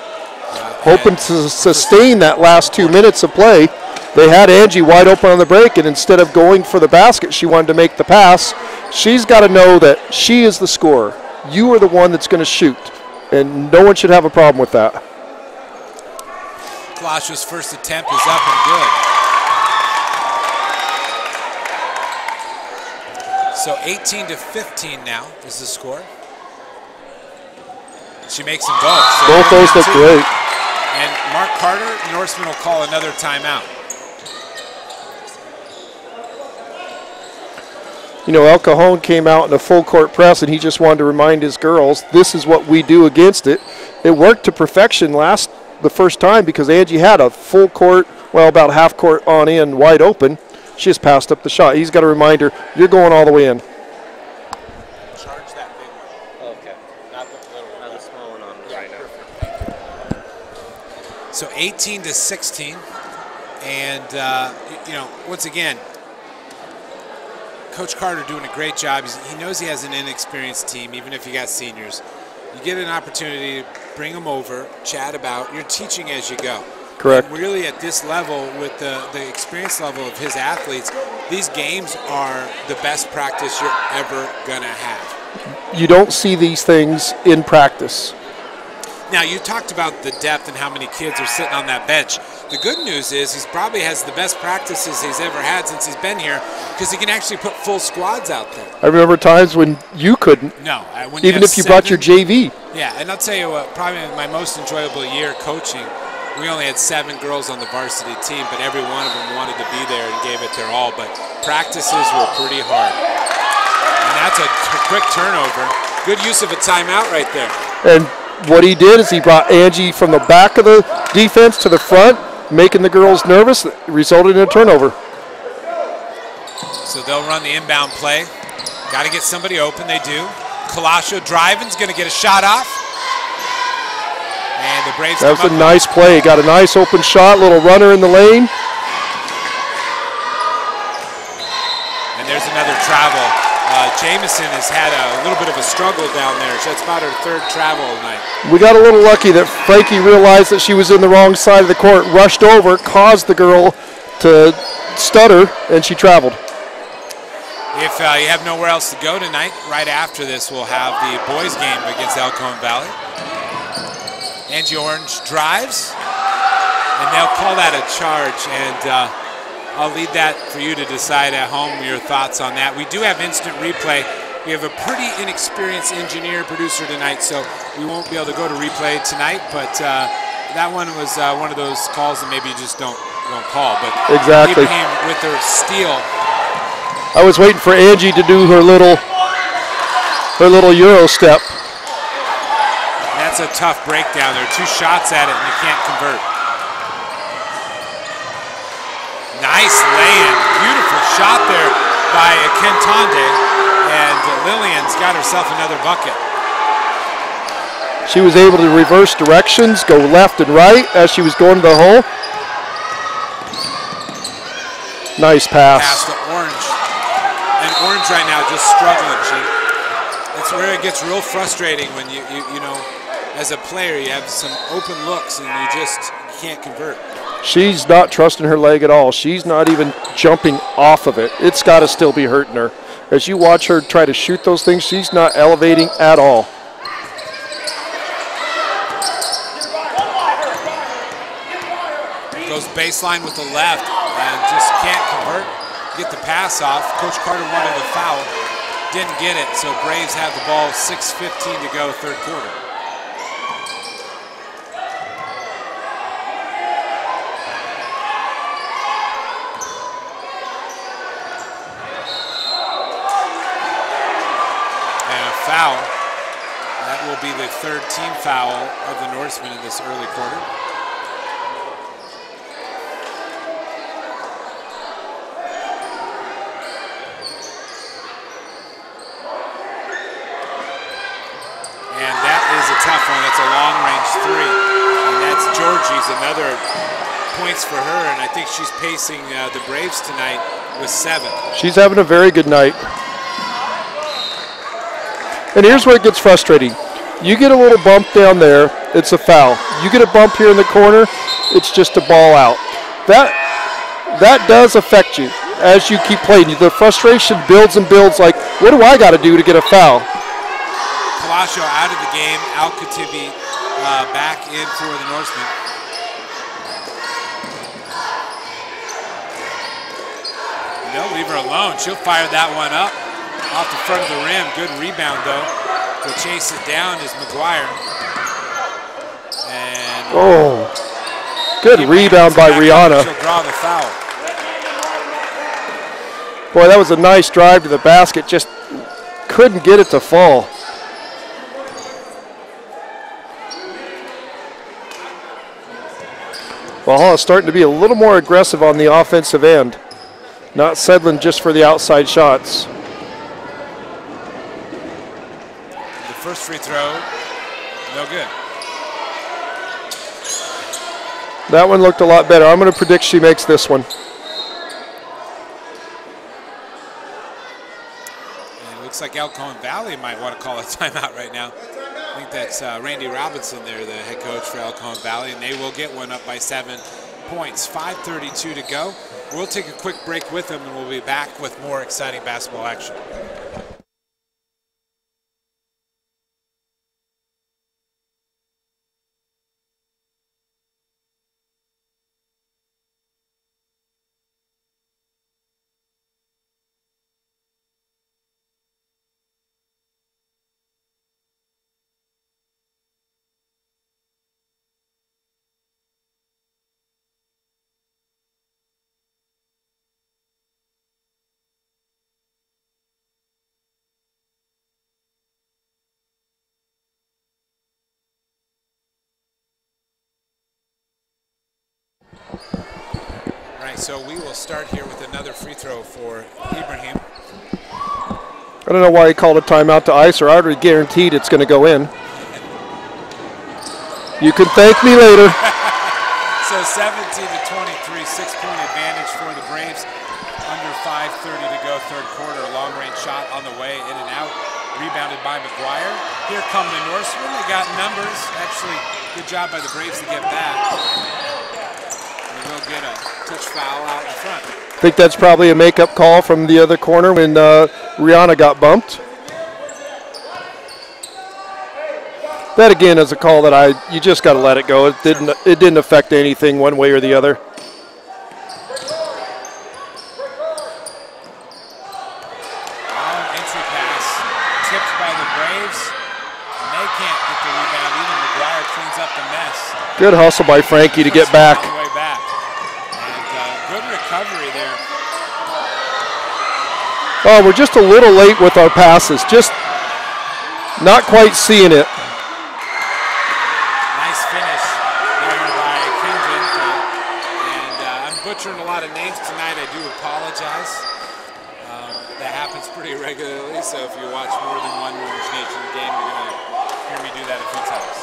Hoping to sustain that last 2 minutes of play. They had Angie wide open on the break, and instead of going for the basket, she wanted to make the pass. She's got to know that she is the scorer. You are the one that's going to shoot, and no one should have a problem with that. Colacio's first attempt is up and good. So 18-15 now is the score. She makes them both. So both those look great. And Mark Carter, Norseman will call another timeout. El Cajon came out in a full court press, and he just wanted to remind his girls, this is what we do against it. It worked to perfection the first time because Angie had a full court, well, about half court on in, wide open. She just passed up the shot. He's got to remind her, you're going all the way in. Charge that big one. Okay. Not the little one. Not the small one on right now. So 18-16. And, once again, Coach Carter doing a great job. He knows he has an inexperienced team, even if you got seniors. You get an opportunity to bring them over, chat about. You're teaching as you go. Correct. And really at this level, with the experience level of his athletes, these games are the best practice you're ever going to have. You don't see these things in practice. Now, you talked about the depth and how many kids are sitting on that bench. The good news is he probably has the best practices he's ever had since he's been here because he can actually put full squads out there. I remember times when you couldn't. No. Even if you brought your JV. Yeah, and I'll tell you what, probably my most enjoyable year coaching, we only had 7 girls on the varsity team, but every one of them wanted to be there and gave it their all. But practices were pretty hard. And that's a quick turnover. Good use of a timeout right there. And what he did is he brought Angie from the back of the defense to the front, making the girls nervous. It resulted in a turnover. So they'll run the inbound play. Got to get somebody open. They do. Colascio driving's going to get a shot off. And the Braves. That was a nice play. Got a nice open shot, little runner in the lane. And there's another travel. Jameson has had a little bit of a struggle down there. That's about her 3rd travel tonight. We got a little lucky that Frankie realized that she was in the wrong side of the court, rushed over, caused the girl to stutter, and she traveled. If you have nowhere else to go tonight, right after this we'll have the boys game against El Cajon Valley. Angie Orange drives, and they'll call that a charge, and I'll leave that for you to decide at home your thoughts on that. We do have instant replay. We have a pretty inexperienced engineer producer tonight, so we won't be able to go to replay tonight. But that one was one of those calls that maybe you just don't call. But exactly. Ibrahim with their steal. I was waiting for Angie to do her little Euro step. That's a tough breakdown. There are 2 shots at it, and you can't convert. Nice lay-in. Beautiful shot there by Kentonde, and Lillian's got herself another bucket. She was able to reverse directions, go left and right as she was going to the hole. Nice pass. Pass to Orange. And Orange right now just struggling. It's where it gets real frustrating when you know, as a player, you have some open looks and you just can't convert. She's not trusting her leg at all. She's not even jumping off of it. It's got to still be hurting her. As you watch her try to shoot those things, she's not elevating at all. Goes baseline with the left and just can't convert. Get the pass off. Coach Carter wanted a foul. Didn't get it, so Braves have the ball, 6:15 to go, third quarter. And a foul. That will be the 3rd team foul of the Norsemen in this early quarter. Tough one. That's a long-range 3, and that's Georgie's. Another points for her, and I think she's pacing the Braves tonight with 7. She's having a very good night. And here's where it gets frustrating. You get a little bump down there, it's a foul. You get a bump here in the corner, it's just a ball out. That does affect you as you keep playing. The frustration builds and builds, like, what do I got to do to get a foul? Palacio out of the game. Al-Katibi back in for the Norsemen. No, leave her alone. She'll fire that one up off the front of the rim. Good rebound, though. To chase it down is McGuire. And good rebound by Rihanna. She'll draw the foul. Boy, that was a nice drive to the basket. Just couldn't get it to fall. Valhalla starting to be a little more aggressive on the offensive end, not settling just for the outside shots. The first free throw, no good. That one looked a lot better. I'm going to predict she makes this one. And it looks like El Cajon Valley might want to call a timeout right now. I think that's Randy Robinson there, the head coach for El Cajon Valley, and they will get one up by 7 points. 5:32 to go. We'll take a quick break with them, and we'll be back with more exciting basketball action. So we will start here with another free throw for Ibrahim. I don't know why he called a timeout to ice, or I already guaranteed it's going to go in. You can thank me later. So 17 to 23, 6-point advantage for the Braves. Under 5:30 to go, third quarter. A long-range shot on the way, in and out. Rebounded by McGuire. Here come the Norsemen. They got numbers. Actually, good job by the Braves to get that. We'll get a touch foul out in front. I think that's probably a makeup call from the other corner when Rihanna got bumped. That again is a call that you just got to let it go. It didn't affect anything one way or the other. Long entry pass. Good hustle by Frankie to get back. All the way back. And good recovery there. Oh, we're just a little late with our passes. Just not quite seeing it. Nice finish there by Cajon. And I'm butchering a lot of names tonight. I do apologize. That happens pretty regularly, so if you watch more than one Orange Nation game, you're going to hear me do that a few times.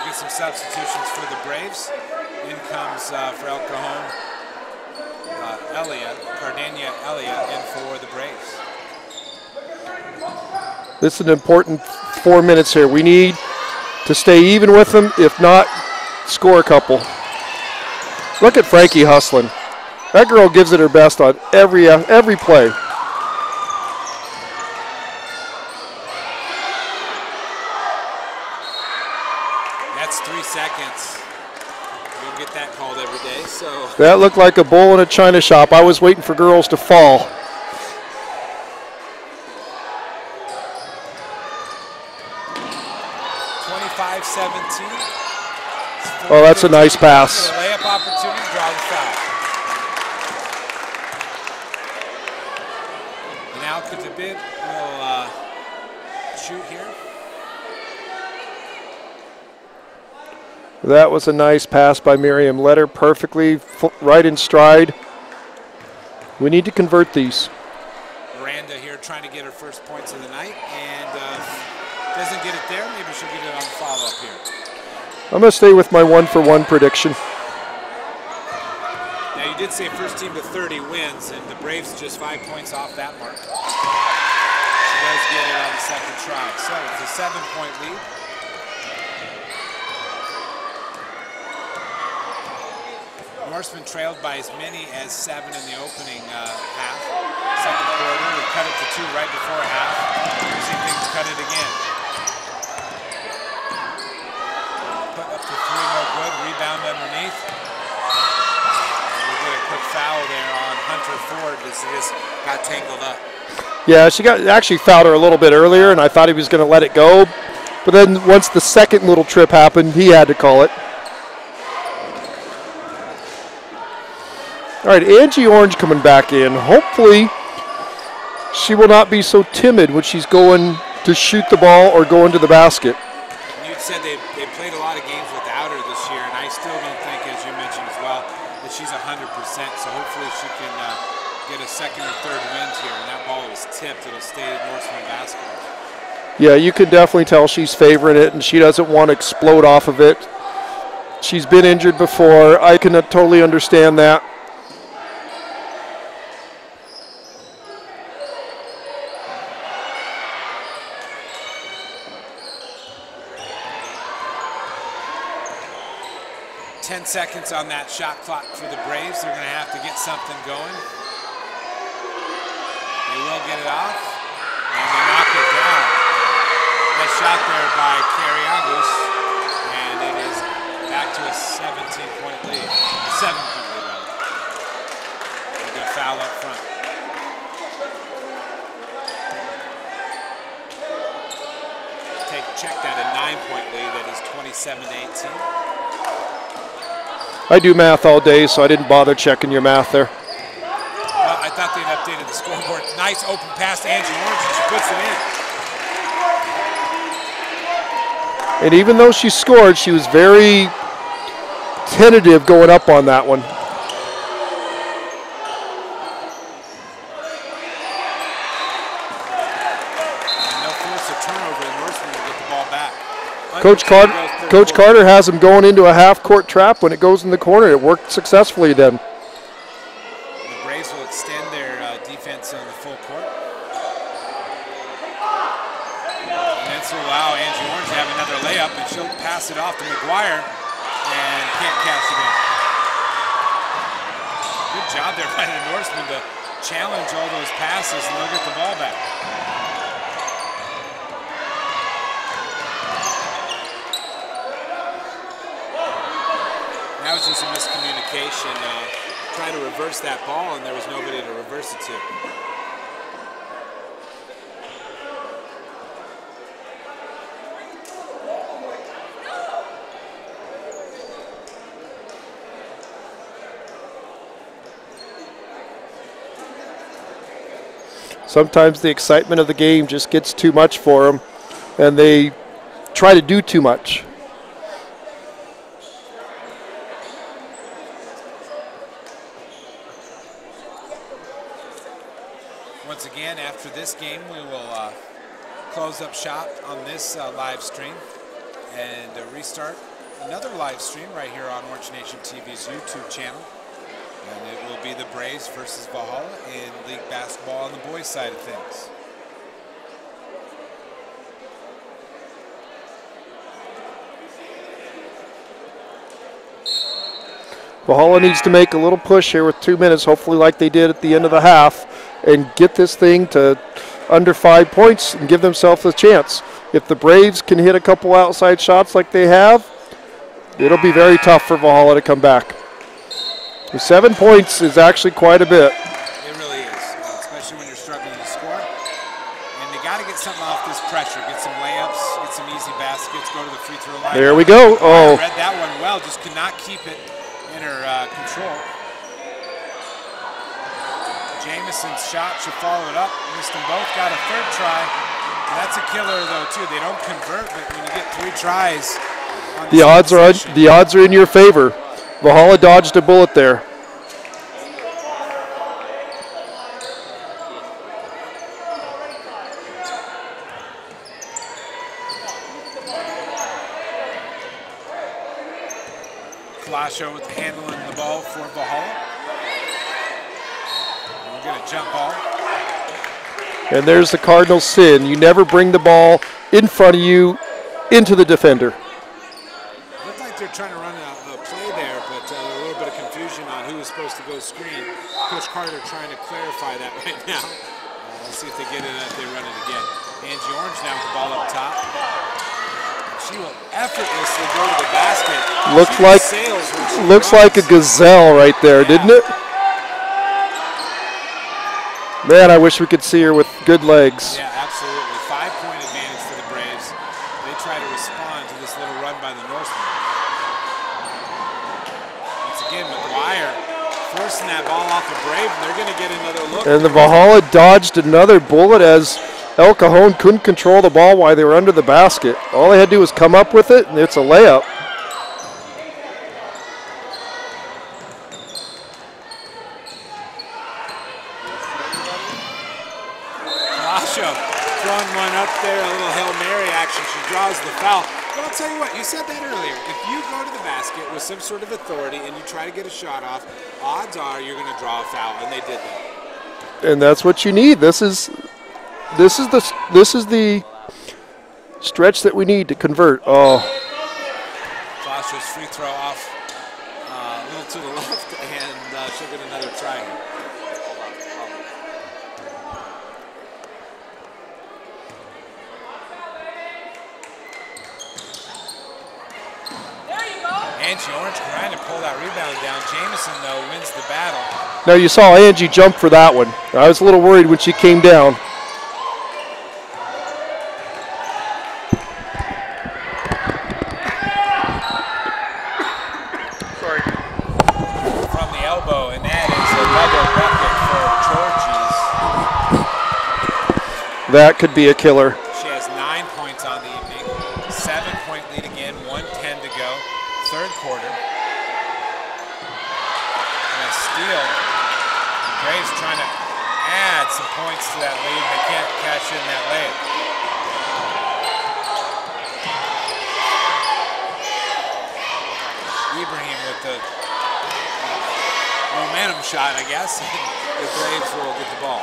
Get some substitutions for the Braves. In comes for El Cajon, Cardenia Elia in for the Braves. This is an important 4 minutes here. We need to stay even with them, if not, score a couple. Look at Frankie hustling. That girl gives it her best on every play. That's 3 seconds. You don't get that called every day, so. That looked like a bull in a china shop. I was waiting for girls to fall. Oh, that's a nice pass. Layup opportunity, draw the foul. Now Kutabib will shoot here. That was a nice pass by Miriam. Led her perfectly right in stride. We need to convert these. Miranda here trying to get her first points of the night, and doesn't get it there. Maybe she'll get it on the follow-up here. I'm going to stay with my 1-for-1 prediction. Now, you did say first team to 30 wins, and the Braves just 5 points off that mark. She does get it on the second try. So it's a 7-point lead. Norseman trailed by as many as 7 in the opening half. Second quarter, we cut it to 2 right before half. See if they can cut it again. Put up to 3, no good. Rebound underneath. And we get a quick foul there on Hunter Ford as he just got tangled up. Yeah, she actually fouled her a little bit earlier, and I thought he was going to let it go. But then once the second little trip happened, he had to call it. All right, Angie Orange coming back in. Hopefully, she will not be so timid when she's going to shoot the ball or go into the basket. You said they played a lot of games without her this year, and I still don't think, as you mentioned as well, that she's 100%. So hopefully she can get a second or third wins here. And that ball was tipped. It'll stay Norseman basketball. Yeah, you can definitely tell she's favoring it, and she doesn't want to explode off of it. She's been injured before. I can totally understand that. Seconds on that shot clock for the Braves. They're going to have to get something going. They will get it off, and they knock it down. Nice shot there by Carriagos, and it is back to a 17-point lead. A 7-point lead, rather. They're going to foul up front. Check that, a 9-point lead. That is 27-18. I do math all day, so I didn't bother checking your math there. Well, I thought they'd updated the scoreboard. Nice open pass to Angie Orange, and she puts it in. And even though she scored, she was very tentative going up on that one. And they'll force a turnover, and Norseman will get the ball back. Coach Carter has him going into a half-court trap when it goes in the corner. It worked successfully then. The Braves will extend their defense on the full court. And that's will allow Angie Orange to have another layup, and she'll pass it off to McGuire and can't cash it in. Good job there by the Norseman to challenge all those passes, and they'll get the ball back. That was just a miscommunication. Trying to reverse that ball, and there was nobody to reverse it to. Sometimes the excitement of the game just gets too much for them, and they try to do too much. Once again, after this game, we will close up shop on this live stream and restart another live stream right here on Orange Nation TV's YouTube channel. And it will be the Braves versus Valhalla in league basketball on the boys' side of things. Valhalla needs to make a little push here with 2 minutes, hopefully like they did at the end of the half, and get this thing to under 5 points and give themselves a chance. If the Braves can hit a couple outside shots like they have, it'll be very tough for Valhalla to come back. 7 points is actually quite a bit. It really is, especially when you're struggling to score. And they got to get something off this pressure. Get some layups, get some easy baskets, go to the free throw line. There we go. Oh, read that one well, just could not keep it in her control. Jameson's shot, should follow it up. Missed them both, got a third try. And that's a killer though too. They don't convert, but when you get 3 tries, the odds are in your favor. Valhalla dodged a bullet there. Kalasho with handling the ball for Valhalla. And we're going to jump ball. And there's the Cardinal sin. You never bring the ball in front of you into the defender. Looked like they're trying to run a play there, but a little bit of confusion on who was supposed to go screen. Coach Carter trying to clarify that right now. Let's see if they get it and if they run it again. Angie Orange now with the ball up top. She will effortlessly go to the basket. Looks like a gazelle right there, didn't it? Man, I wish we could see her with good legs. Yeah, absolutely. 5-point advantage for the Braves. They try to respond to this little run by the Norsemen. Once again, McGuire forcing that ball off the Brave, and they're going to get another look. And the Valhalla dodged another bullet as El Cajon couldn't control the ball while they were under the basket. All they had to do was come up with it, and it's a layup. Kalasho throwing one up there, a little Hail Mary action. She draws the foul. But I'll tell you what, you said that earlier. If you go to the basket with some sort of authority and you try to get a shot off, odds are you're going to draw a foul, and they did that. And that's what you need. This is the stretch that we need to convert. Oh. Kalasho's free throw off a little to the left, and she'll get another try here. Angie Orange trying to pull that rebound down. Jameson, though, wins the battle. Now, you saw Angie jump for that one. I was a little worried when she came down. Sorry. From the elbow, and that is a double bucket for Georgie's. That could be a killer. She has 9 points on the evening. 7-point lead again, 1:10 to go. Third quarter. And a steal. The Braves trying to add some points to that lead. They can't cash in that layup. Ibrahim with the momentum shot, I guess. The Braves will get the ball.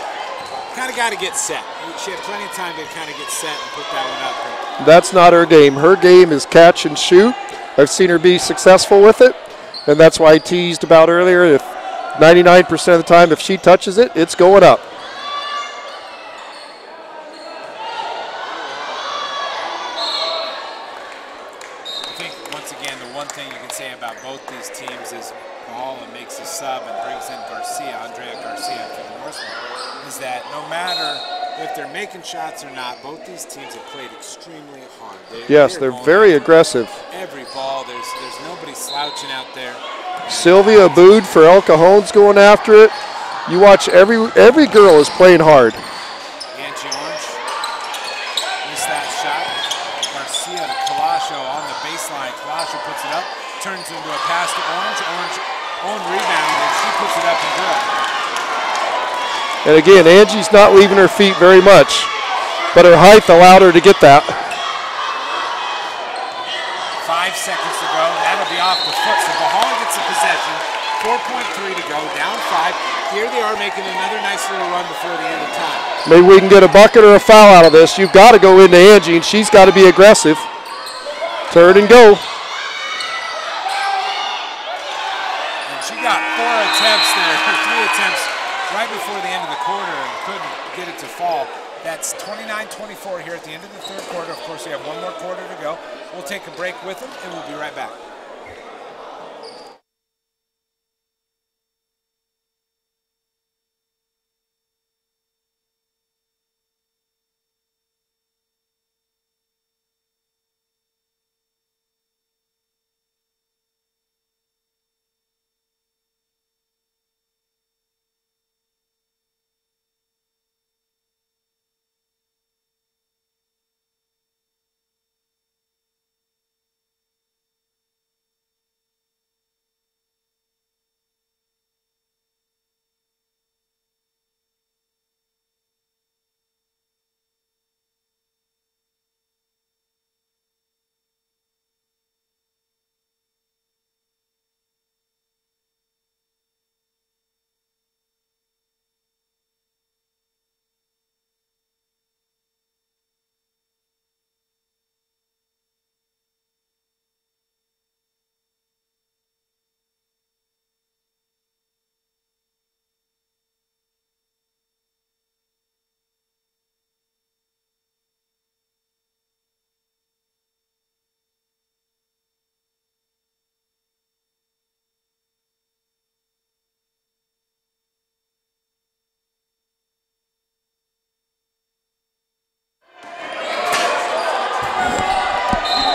Kind of got to get set. She had plenty of time to kind of get set and put that one up. That's not her game. Her game is catch and shoot. I've seen her be successful with it, and that's why I teased about earlier. If 99% of the time, if she touches it, it's going up. I think, once again, the one thing you can say about both these teams is Valhalla makes a sub and brings in Andrea Garcia for the Norsemen, is that no matter if they're making shots or not, both these teams have played extremely hard. They're very aggressive. Every ball, there's nobody slouching out there. Sylvia Aboud for El Cajon's going after it. You watch, every girl is playing hard. missed that shot. Garcia to Kalasho on the baseline. Kalasho puts it up, turns into a pass to Orange. Orange own rebound, and she puts it up and good. And again, Angie's not leaving her feet very much, but her height allowed her to get that. 5 seconds to go. That'll be off the foot. So Valhalla gets the possession. 4.3 to go, down 5. Here they are making another nice little run before the end of time. Maybe we can get a bucket or a foul out of this. You've got to go into Angie, and she's got to be aggressive. Third and go. And she got 4 attempts there, 3 attempts right before the end of the quarter and couldn't get it to fall. That's 29-24 here at the end of the third quarter. Of course, we have one more quarter to go. We'll take a break with them, and we'll be right back.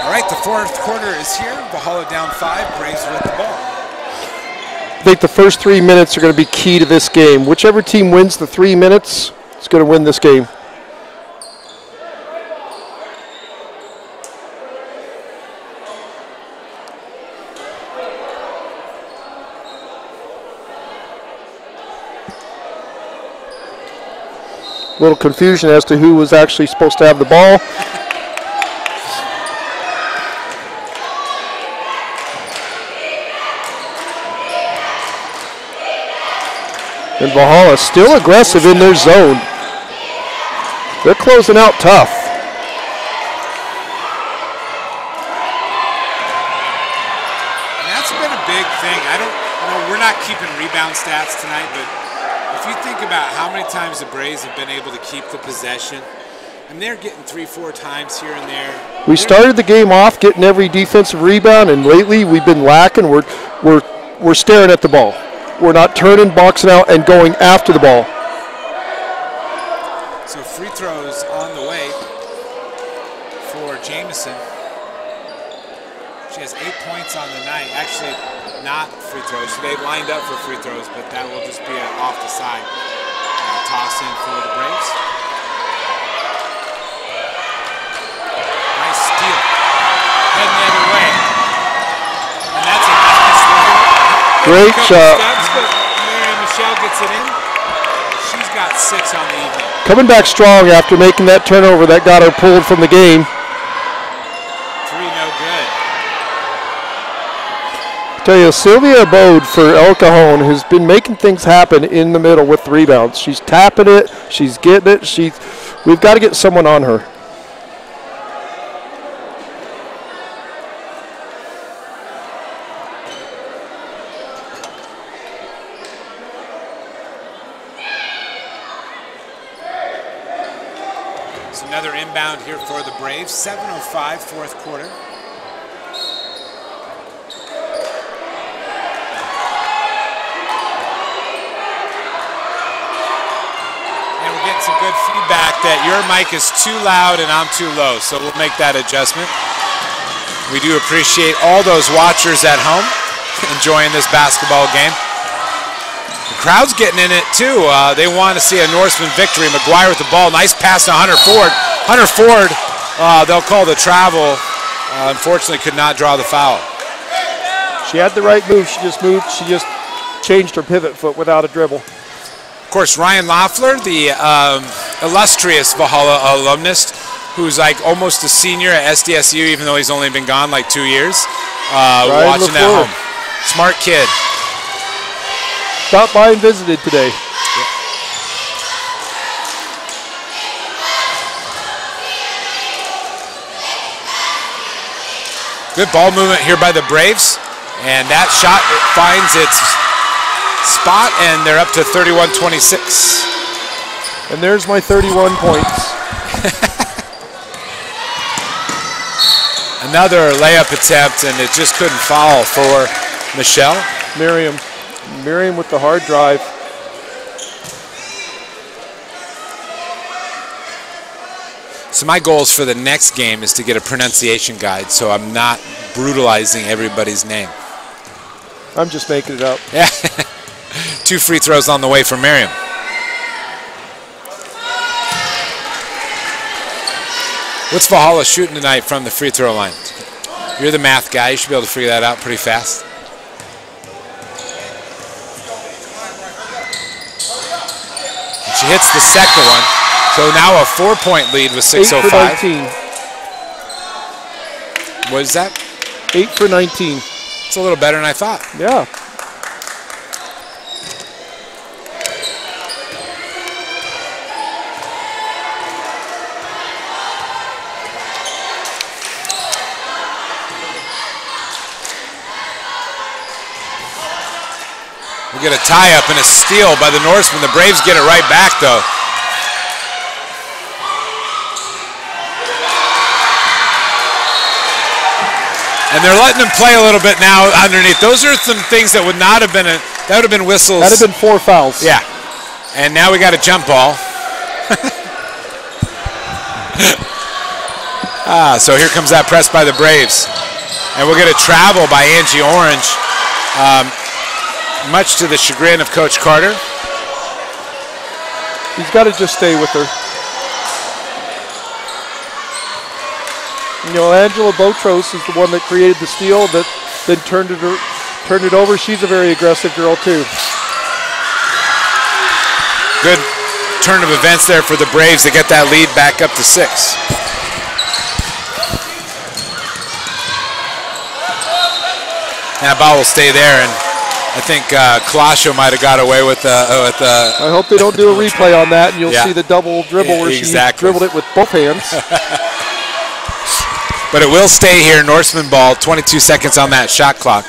All right, the fourth quarter is here. Valhalla down 5, Braves with the ball. I think the first 3 minutes are going to be key to this game. Whichever team wins the 3 minutes is going to win this game. A little confusion as to who was actually supposed to have the ball. And Valhalla still aggressive in their zone. They're closing out tough. And that's been a big thing. We're not keeping rebound stats tonight, but if you think about how many times the Braves have been able to keep the possession, and they're getting 3-4 times here and there. We started the game off getting every defensive rebound, and lately we've been lacking. We're staring at the ball. We're not turning, boxing out, and going after the ball. So free throws on the way for Jamison. She has 8 points on the night. Actually, not free throws. They lined up for free throws, but that will just be off the side. Toss in for the Braves. Nice steal. Heading the other way. And that's a nice one. Great shot. Mary Michelle gets it in. She's got 6 on the evening. Coming back strong after making that turnover that got her pulled from the game. 3 no good. I tell you, Sylvia Abode for El Cajon has been making things happen in the middle with the rebounds. She's tapping it. She's getting it. We've got to get someone on her. Another inbound here for the Braves. 7:05, fourth quarter. And we're getting some good feedback that your mic is too loud and I'm too low, so we'll make that adjustment. We do appreciate all those watchers at home enjoying this basketball game. The crowd's getting in it too. They want to see a Norseman victory. McGuire with the ball. Nice pass to Hunter Ford. Hunter Ford They'll call the travel. Unfortunately, could not draw the foul. She had the right move. She just moved. She just changed her pivot foot without a dribble. Of course, Ryan Loeffler, the illustrious Valhalla alumnus, who's like almost a senior at SDSU, even though he's only been gone like 2 years. Watching at home. Smart kid. Stopped by and visited today. Good ball movement here by the Braves. And that shot finds its spot, and they're up to 31-26. And there's my 31 points. Another layup attempt, and it just couldn't fall for Michelle. Miriam with the hard drive. So my goals for the next game is to get a pronunciation guide so I'm not brutalizing everybody's name. I'm just making it up. Yeah. 2 free throws on the way for Miriam. What's Valhalla shooting tonight from the free throw line? You're the math guy. You should be able to figure that out pretty fast. And she hits the second one. So now a 4-point lead with 6:05. 8 for 19. What is that? 8 for 19. It's a little better than I thought. Yeah. We get a tie-up and a steal by the Norsemen. The Braves get it right back, though. And they're letting them play a little bit now underneath. Those are some things that would not have been that would have been whistles. That would have been 4 fouls. Yeah. And now we got a jump ball. So here comes that press by the Braves. And we'll get a travel by Angie Orange, much to the chagrin of Coach Carter. He's got to just stay with her. You know, Angela Botros is the one that created the steal that then turned it over. She's a very aggressive girl too. Good turn of events there for the Braves to get that lead back up to 6. That ball will stay there, and I think Kalasho might have got away with the. I hope they don't do a replay on that, and you'll see the double dribble where exactly. she dribbled it with both hands. But it will stay here, Norseman ball, 22 seconds on that shot clock.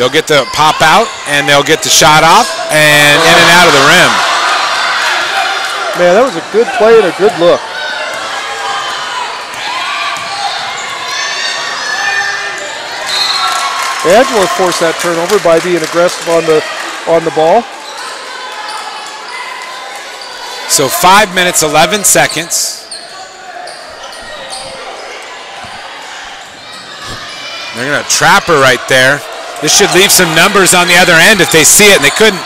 They'll get the pop out, and they'll get the shot off, and in and out of the rim. Man, that was a good play and a good look. Angela forced that turnover by being aggressive on the ball. So 5 minutes, 11 seconds. They're going to trap her right there. This should leave some numbers on the other end if they see it, and they couldn't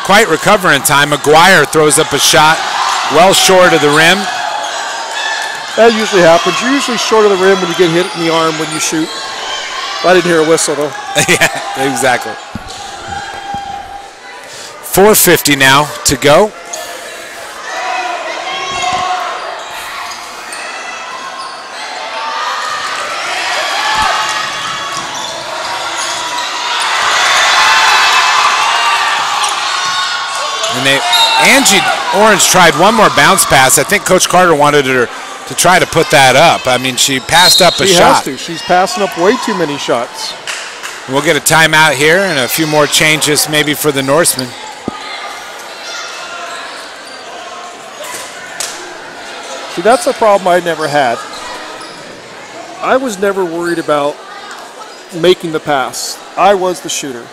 quite recover in time. McGuire throws up a shot well short of the rim. That usually happens. You're usually short of the rim when you get hit in the arm when you shoot. I didn't hear a whistle, though. Yeah, exactly. 4:50 now to go. And Angie Orange tried one more bounce pass. I think Coach Carter wanted her to try to put that up. I mean, she passed up a shot. She has to. She's passing up way too many shots. We'll get a timeout here and a few more changes maybe for the Norsemen. See, that's a problem I never had. I was never worried about making the pass. I was the shooter.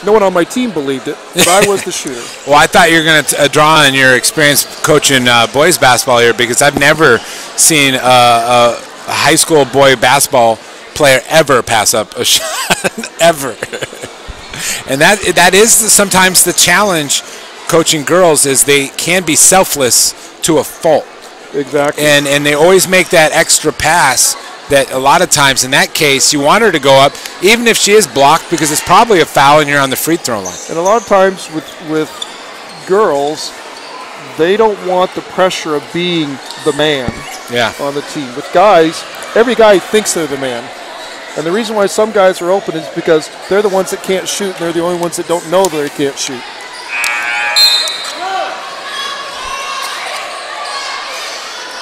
No one on my team believed it, but I was the shooter. Well, I thought you were going to draw on your experience coaching boys basketball here, because I've never seen a high school boy basketball player ever pass up a shot, ever. And that is sometimes the challenge coaching girls is they can be selfless to a fault. Exactly. And they always make that extra pass that a lot of times in that case you want her to go up, even if she is blocked, because it's probably a foul and you're on the free throw line. And a lot of times with girls, they don't want the pressure of being the man on the team. With guys, every guy thinks they're the man. And the reason why some guys are open is because they're the ones that can't shoot, and they're the only ones that don't know that they can't shoot.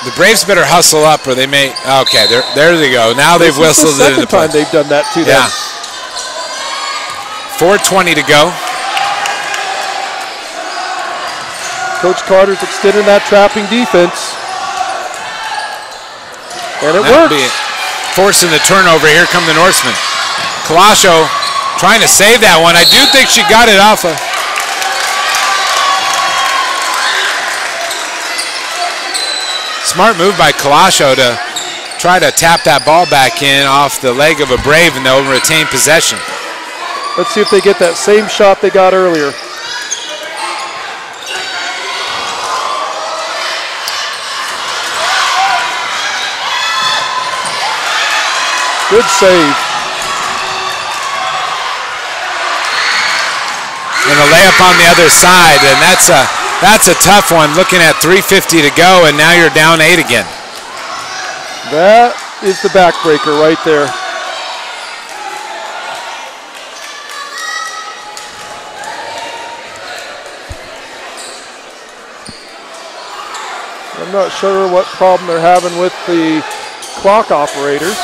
The Braves better hustle up, or they may. Okay, there they go. Now they've whistled it into play. This is the second time they've done that too. Yeah. 4:20 to go. Coach Carter's extending that trapping defense, and it works. Forcing the turnover. Here come the Norsemen. Cajon trying to save that one. I do think she got it off of. Smart move by Cajon to try to tap that ball back in off the leg of a Brave, and they'll retain possession. Let's see if they get that same shot they got earlier. Good save. And a layup on the other side, and that's a tough one, looking at 3:50 to go, and now you're down 8 again. That is the backbreaker right there. I'm not sure what problem they're having with the clock operators.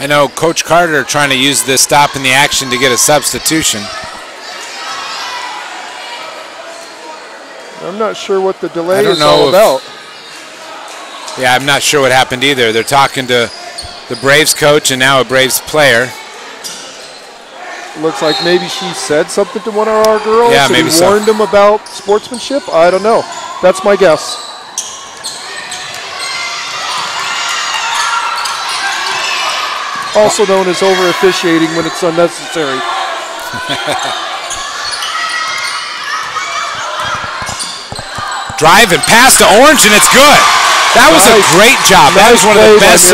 I know Coach Carter trying to use this stop in the action to get a substitution. I'm not sure what the delay is all about. Yeah, I'm not sure what happened either. They're talking to the Braves coach and now a Braves player. Looks like maybe she said something to one of our girls. Yeah, maybe so. Warned them about sportsmanship. I don't know. That's my guess. Also known as over-officiating when it's unnecessary. Drive and pass to Orange, and it's good. That was a great job. That was one of the best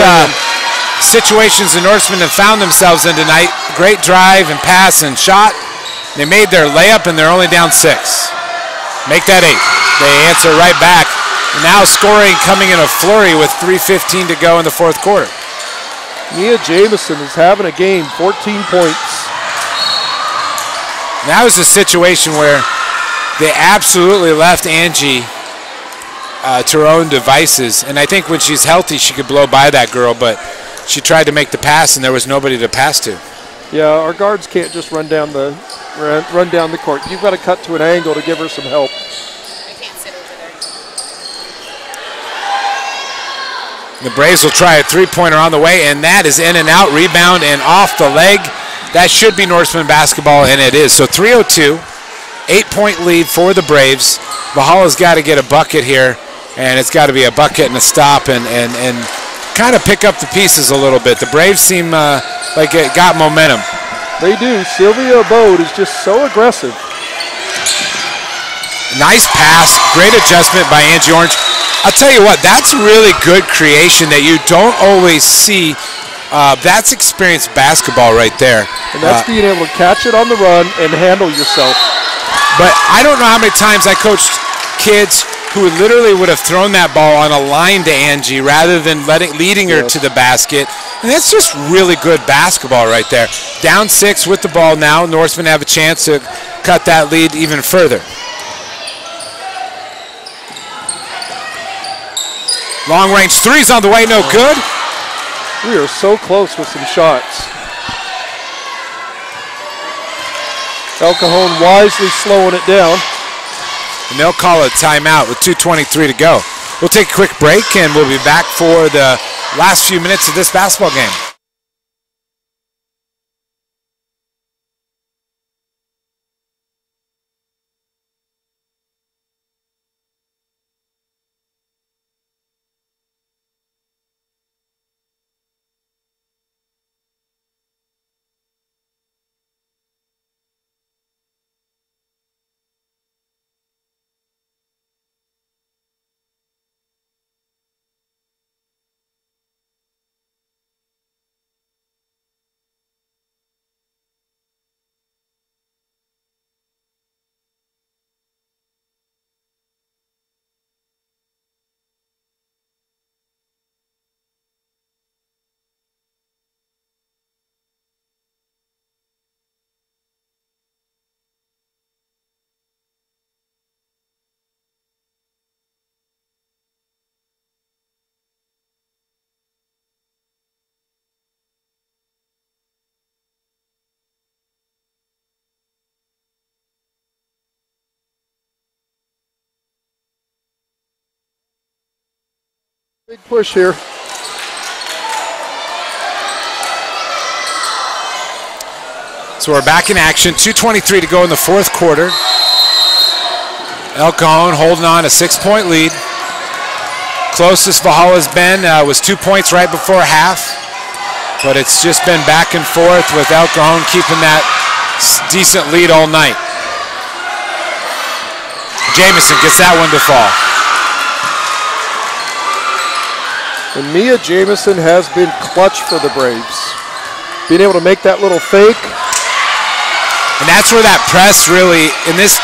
situations the Norsemen have found themselves in tonight. Great drive and pass and shot. They made their layup, and they're only down 6. Make that 8. They answer right back. Now scoring coming in a flurry with 3:15 to go in the fourth quarter. Nia Jamison is having a game, 14 points. That was a situation where they absolutely left Angie to her own devices. And I think when she's healthy, she could blow by that girl, but she tried to make the pass, and there was nobody to pass to. Yeah, our guards can't just run down the court. You've got to cut to an angle to give her some help. The Braves will try a three-pointer on the way, and that is in and out, rebound and off the leg. That should be Norseman basketball, and it is. So 3:02, 8-point lead for the Braves. Valhalla's got to get a bucket here, and it's got to be a bucket and a stop and kind of pick up the pieces a little bit. The Braves seem like it got momentum. They do. Sylvia Abode is just so aggressive. Nice pass, great adjustment by Angie Orange. I'll tell you what, that's really good creation that you don't always see. That's experienced basketball right there. And that's being able to catch it on the run and handle yourself. But I don't know how many times I coached kids who literally would have thrown that ball on a line to Angie rather than leading her to the basket. And that's just really good basketball right there. Down 6 with the ball now. Norsemen have a chance to cut that lead even further. Long range three's on the way, no good. We are so close with some shots. El Cajon wisely slowing it down. And they'll call a timeout with 2:23 to go. We'll take a quick break, and we'll be back for the last few minutes of this basketball game. Big push here. So we're back in action. 2:23 to go in the fourth quarter. El Cajon holding on a 6-point lead. Closest Valhalla's been was 2 points right before half. But it's just been back and forth with El Cajon keeping that decent lead all night. Jamison gets that one to fall. And Mia Jamison has been clutch for the Braves. Being able to make that little fake. And that's where that press really, in this,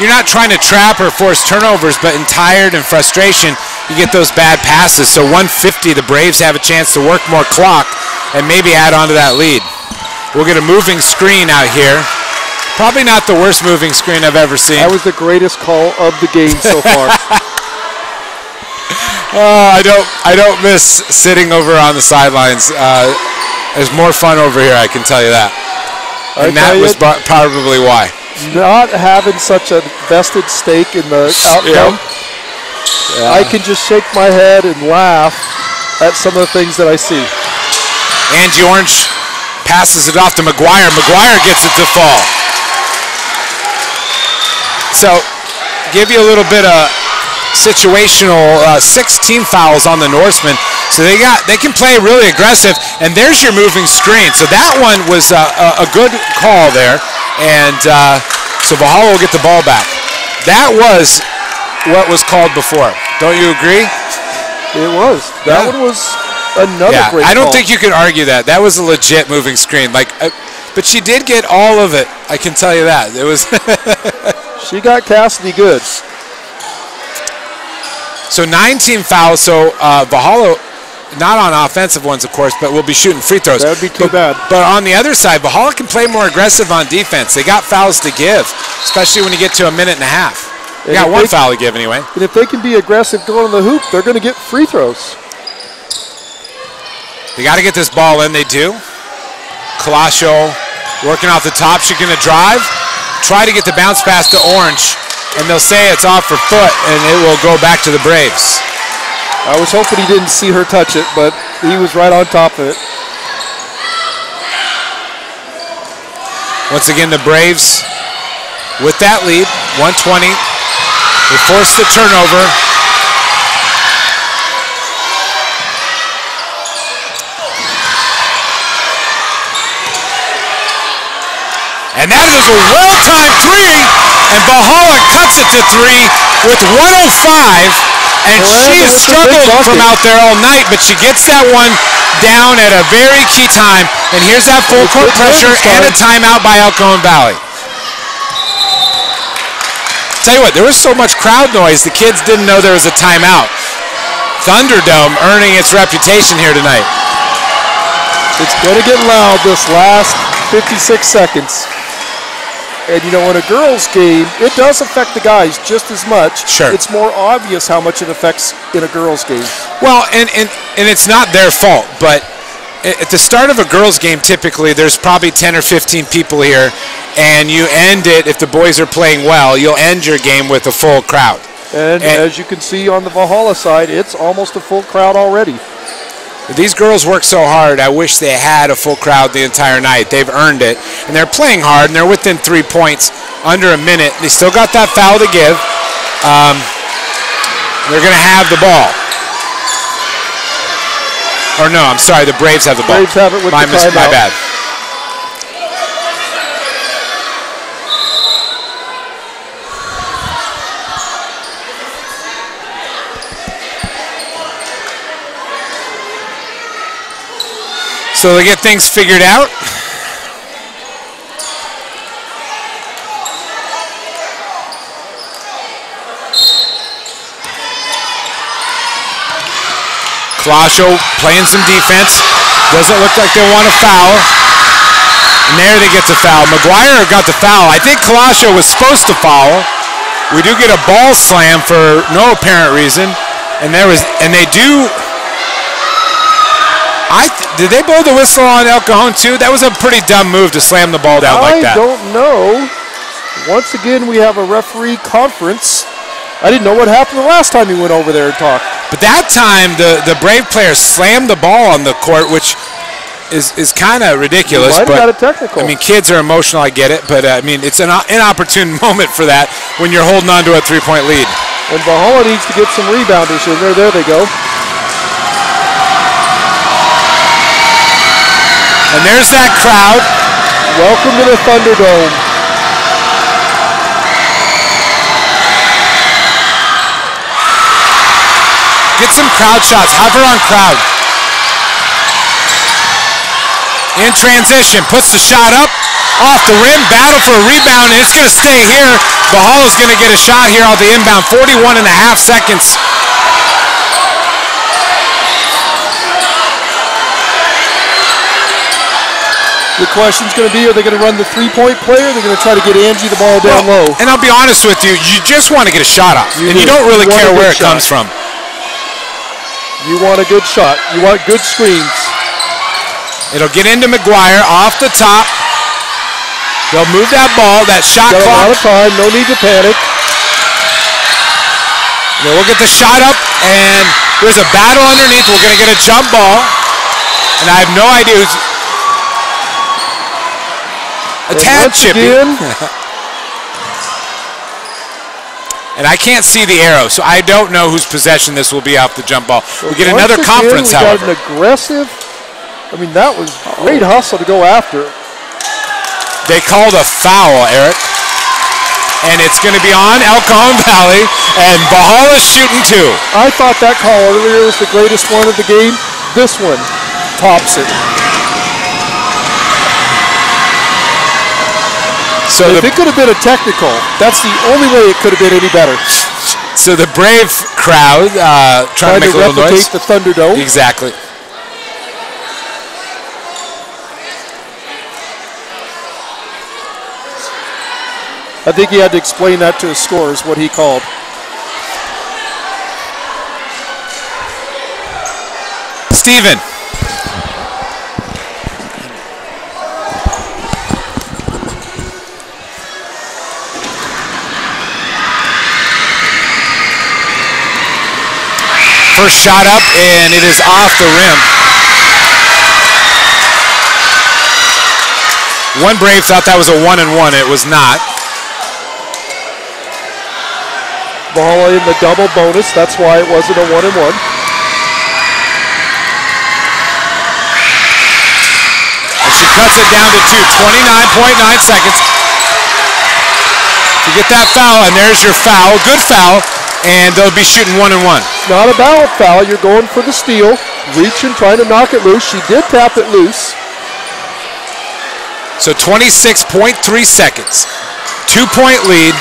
you're not trying to trap or force turnovers, but in tired and frustration, you get those bad passes. So 150, the Braves have a chance to work more clock and maybe add on to that lead. We'll get a moving screen out here. Probably not the worst moving screen I've ever seen. That was the greatest call of the game so far. I don't miss sitting over on the sidelines. There's more fun over here, I can tell you that. And that was probably why. Not having such a vested stake in the outcome, I can just shake my head and laugh at some of the things that I see. Angie Orange passes it off to McGuire. McGuire gets it to fall. So, give you a little bit of situational 16 fouls on the Norsemen. So they can play really aggressive, and there's your moving screen. So that one was a good call there, and so Valhalla will get the ball back. That was what was called before. Don't you agree? It was. That one was another great call. I don't think you could argue that. That was a legit moving screen. But she did get all of it. I can tell you that. It was. She got Cassidy good. So 19 fouls. So Valhalla, not on offensive ones, of course, but we'll be shooting free throws. That would be too bad. But on the other side, Valhalla can play more aggressive on defense. They got fouls to give, especially when you get to a minute and a half. They got one foul to give anyway. And if they can be aggressive going to the hoop, they're going to get free throws. They got to get this ball in. They do. Kalasho working off the top. She's going to drive. Try to get the bounce pass to Orange. And they'll say it's off her foot, and it will go back to the Braves. I was hoping he didn't see her touch it, but he was right on top of it. Once again, the Braves with that lead, 120. They forced the turnover. And that is a well-timed three, and Valhalla cuts it to three with 105, and she has struggled from out there all night, but she gets that one down at a very key time, and here's that full court pressure and a timeout by El Cajon Valley. Tell you what, there was so much crowd noise, the kids didn't know there was a timeout. Thunderdome earning its reputation here tonight. It's going to get loud this last 56 seconds. And, you know, in a girls' game, it does affect the guys just as much. Sure. It's more obvious how much it affects in a girls' game. Well, and it's not their fault, but at the start of a girls' game, typically, there's probably 10 or 15 people here, and you end it, if the boys are playing well, you'll end your game with a full crowd. And as you can see on the Valhalla side, it's almost a full crowd already. These girls work so hard. I wish they had a full crowd the entire night. They've earned it. And they're playing hard, and they're within 3 points, under a minute. They still got that foul to give. They're going to have the ball. Or no, I'm sorry, the Braves have the ball. Braves have it with the timeout. My bad. So they get things figured out. Kalasho playing some defense. Doesn't look like they want a foul. And there they get the foul. McGuire got the foul. I think Kalasho was supposed to foul. We do get a ball slam for no apparent reason. And they do. Did they blow the whistle on El Cajon too? That was a pretty dumb move to slam the ball down like that. I don't know. Once again, we have a referee conference. I didn't know what happened the last time he went over there and talked. But that time, the Brave players slammed the ball on the court, which is kind of ridiculous. Might have got a technical. I mean, kids are emotional, I get it, but I mean, it's an inopportune moment for that when you're holding on to a 3-point lead. And Valhalla needs to get some rebounders in there. There they go. And there's that crowd. Welcome to the Thunderdome. Get some crowd shots. Hover on crowd. In transition, puts the shot up, off the rim, battle for a rebound, and it's going to stay here. Valhalla's going to get a shot here off the inbound, 41 and a half seconds. The question's going to be, are they going to run the three-point play, or are they going to try to get Angie the ball down low? And I'll be honest with you, you just want to get a shot off, and you don't really care where it comes from. You want a good shot. You want good screens. It'll get into McGuire off the top. They'll move that ball. That shot clock. Got a lot of time. No need to panic. We'll get the shot up, and there's a battle underneath. We're going to get a jump ball, and I have no idea who's. A tad chippy. And I can't see the arrow, so I don't know whose possession this will be off the jump ball. We get another conference, however. We got an aggressive. I mean, that was great hustle to go after. They called a foul, Eric. And it's going to be on El Cajon Valley, and Valhalla's shooting two. I thought that call earlier was the greatest one of the game. This one tops it. So if it could have been a technical, that's the only way it could have been any better. So the Brave crowd trying to make a little noise. The Thunderdome. Exactly. I think he had to explain that to his scorers, what he called. Steven. First shot up, and it is off the rim. One Brave thought that was a 1-and-1. It was not. Valhalla in the double bonus. That's why it wasn't a 1-and-1. And she cuts it down to two. 29.9 seconds. You get that foul, and there's your foul. Good foul. And they'll be shooting 1-and-1. Not a ballot foul. You're going for the steal. Reaching, trying to knock it loose. She did tap it loose. So 26.3 seconds. 2-point lead.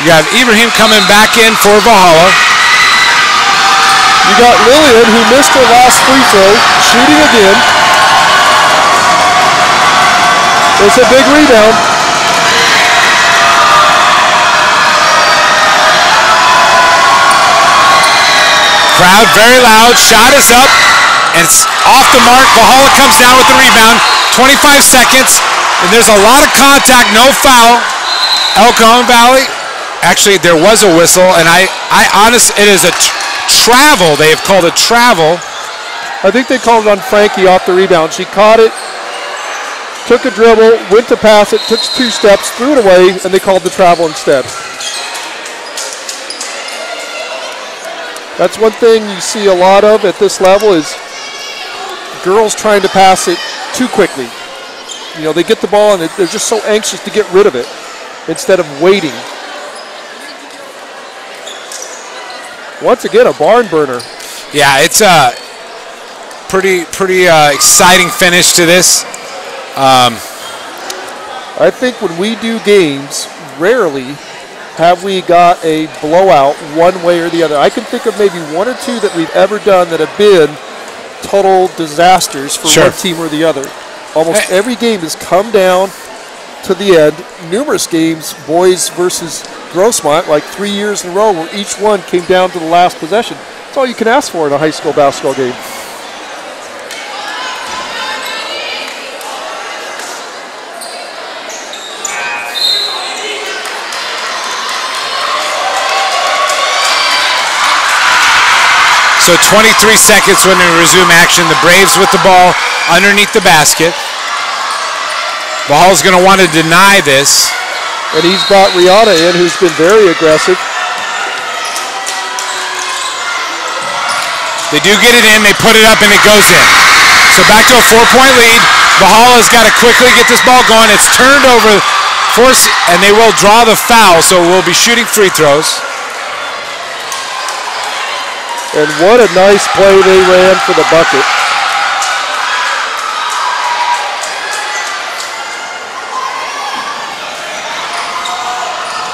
You have Ibrahim coming back in for Valhalla. You got Lillian, who missed her last free throw, shooting again. It's a big rebound. Crowd very loud, shot is up, and it's off the mark. Valhalla comes down with the rebound, 25 seconds, and there's a lot of contact, no foul. El Cajon Valley, actually there was a whistle, and I honestly, it is a travel. They have called a travel. I think they called it on Frankie off the rebound. She caught it, took a dribble, went to pass it, took 2 steps, threw it away, and they called the travel instead. That's one thing you see a lot of at this level is girls trying to pass it too quickly. You know, they get the ball and they're just so anxious to get rid of it instead of waiting. Once again, a barn burner. Yeah, it's a pretty exciting finish to this. I think when we do games, rarely have we got a blowout one way or the other. I can think of maybe 1 or 2 that we've ever done that have been total disasters for one team or the other. Almost every game has come down to the end. Numerous games, boys versus Grossmont, like 3 years in a row, where each one came down to the last possession. That's all you can ask for in a high school basketball game. So 23 seconds when they resume action. The Braves with the ball underneath the basket. Valhalla's going to want to deny this. And he's brought Rihanna in, who's been very aggressive. They do get it in, they put it up, and it goes in. So back to a 4-point lead. Valhalla's got to quickly get this ball going. It's turned over, and they will draw the foul, so we'll be shooting free throws. And what a nice play they ran for the bucket.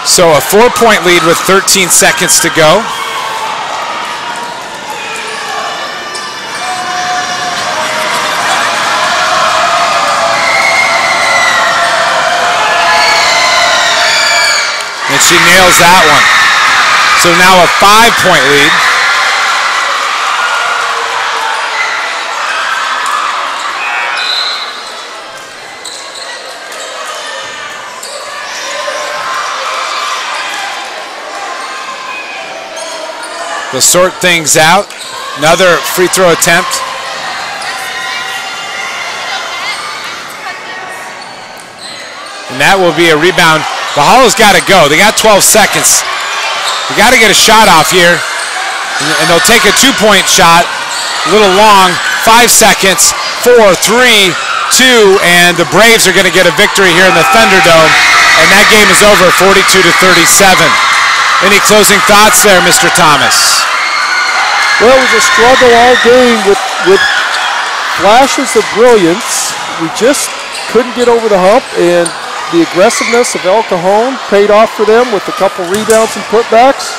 So a 4-point lead with 13 seconds to go. And she nails that one. So now a 5-point lead. They'll sort things out. Another free throw attempt. And that will be a rebound. Valhalla's got to go. They got 12 seconds. They got to get a shot off here. And they'll take a 2-point shot. A little long. 5 seconds. 4, 3, 2. And the Braves are going to get a victory here in the Thunderdome. And that game is over, 42-37. Any closing thoughts there, Mr. Thomas? Well, it was a struggle all game with flashes of brilliance. We just couldn't get over the hump, and the aggressiveness of El Cajon paid off for them with a couple rebounds and putbacks.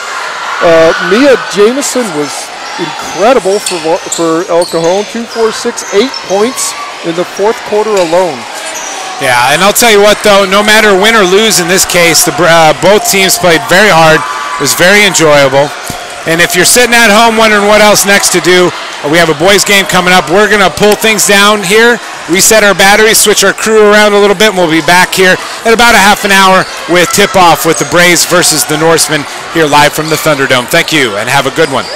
Mia Jamison was incredible for El Cajon. 2, 4, 6, 8 points in the fourth quarter alone. Yeah, and I'll tell you what, though, no matter win or lose in this case, both teams played very hard. It was very enjoyable. And if you're sitting at home wondering what else next to do, we have a boys game coming up. We're going to pull things down here, reset our batteries, switch our crew around a little bit, and we'll be back here in about a half an hour with tip-off with the Braves versus the Norsemen here live from the Thunderdome. Thank you, and have a good one.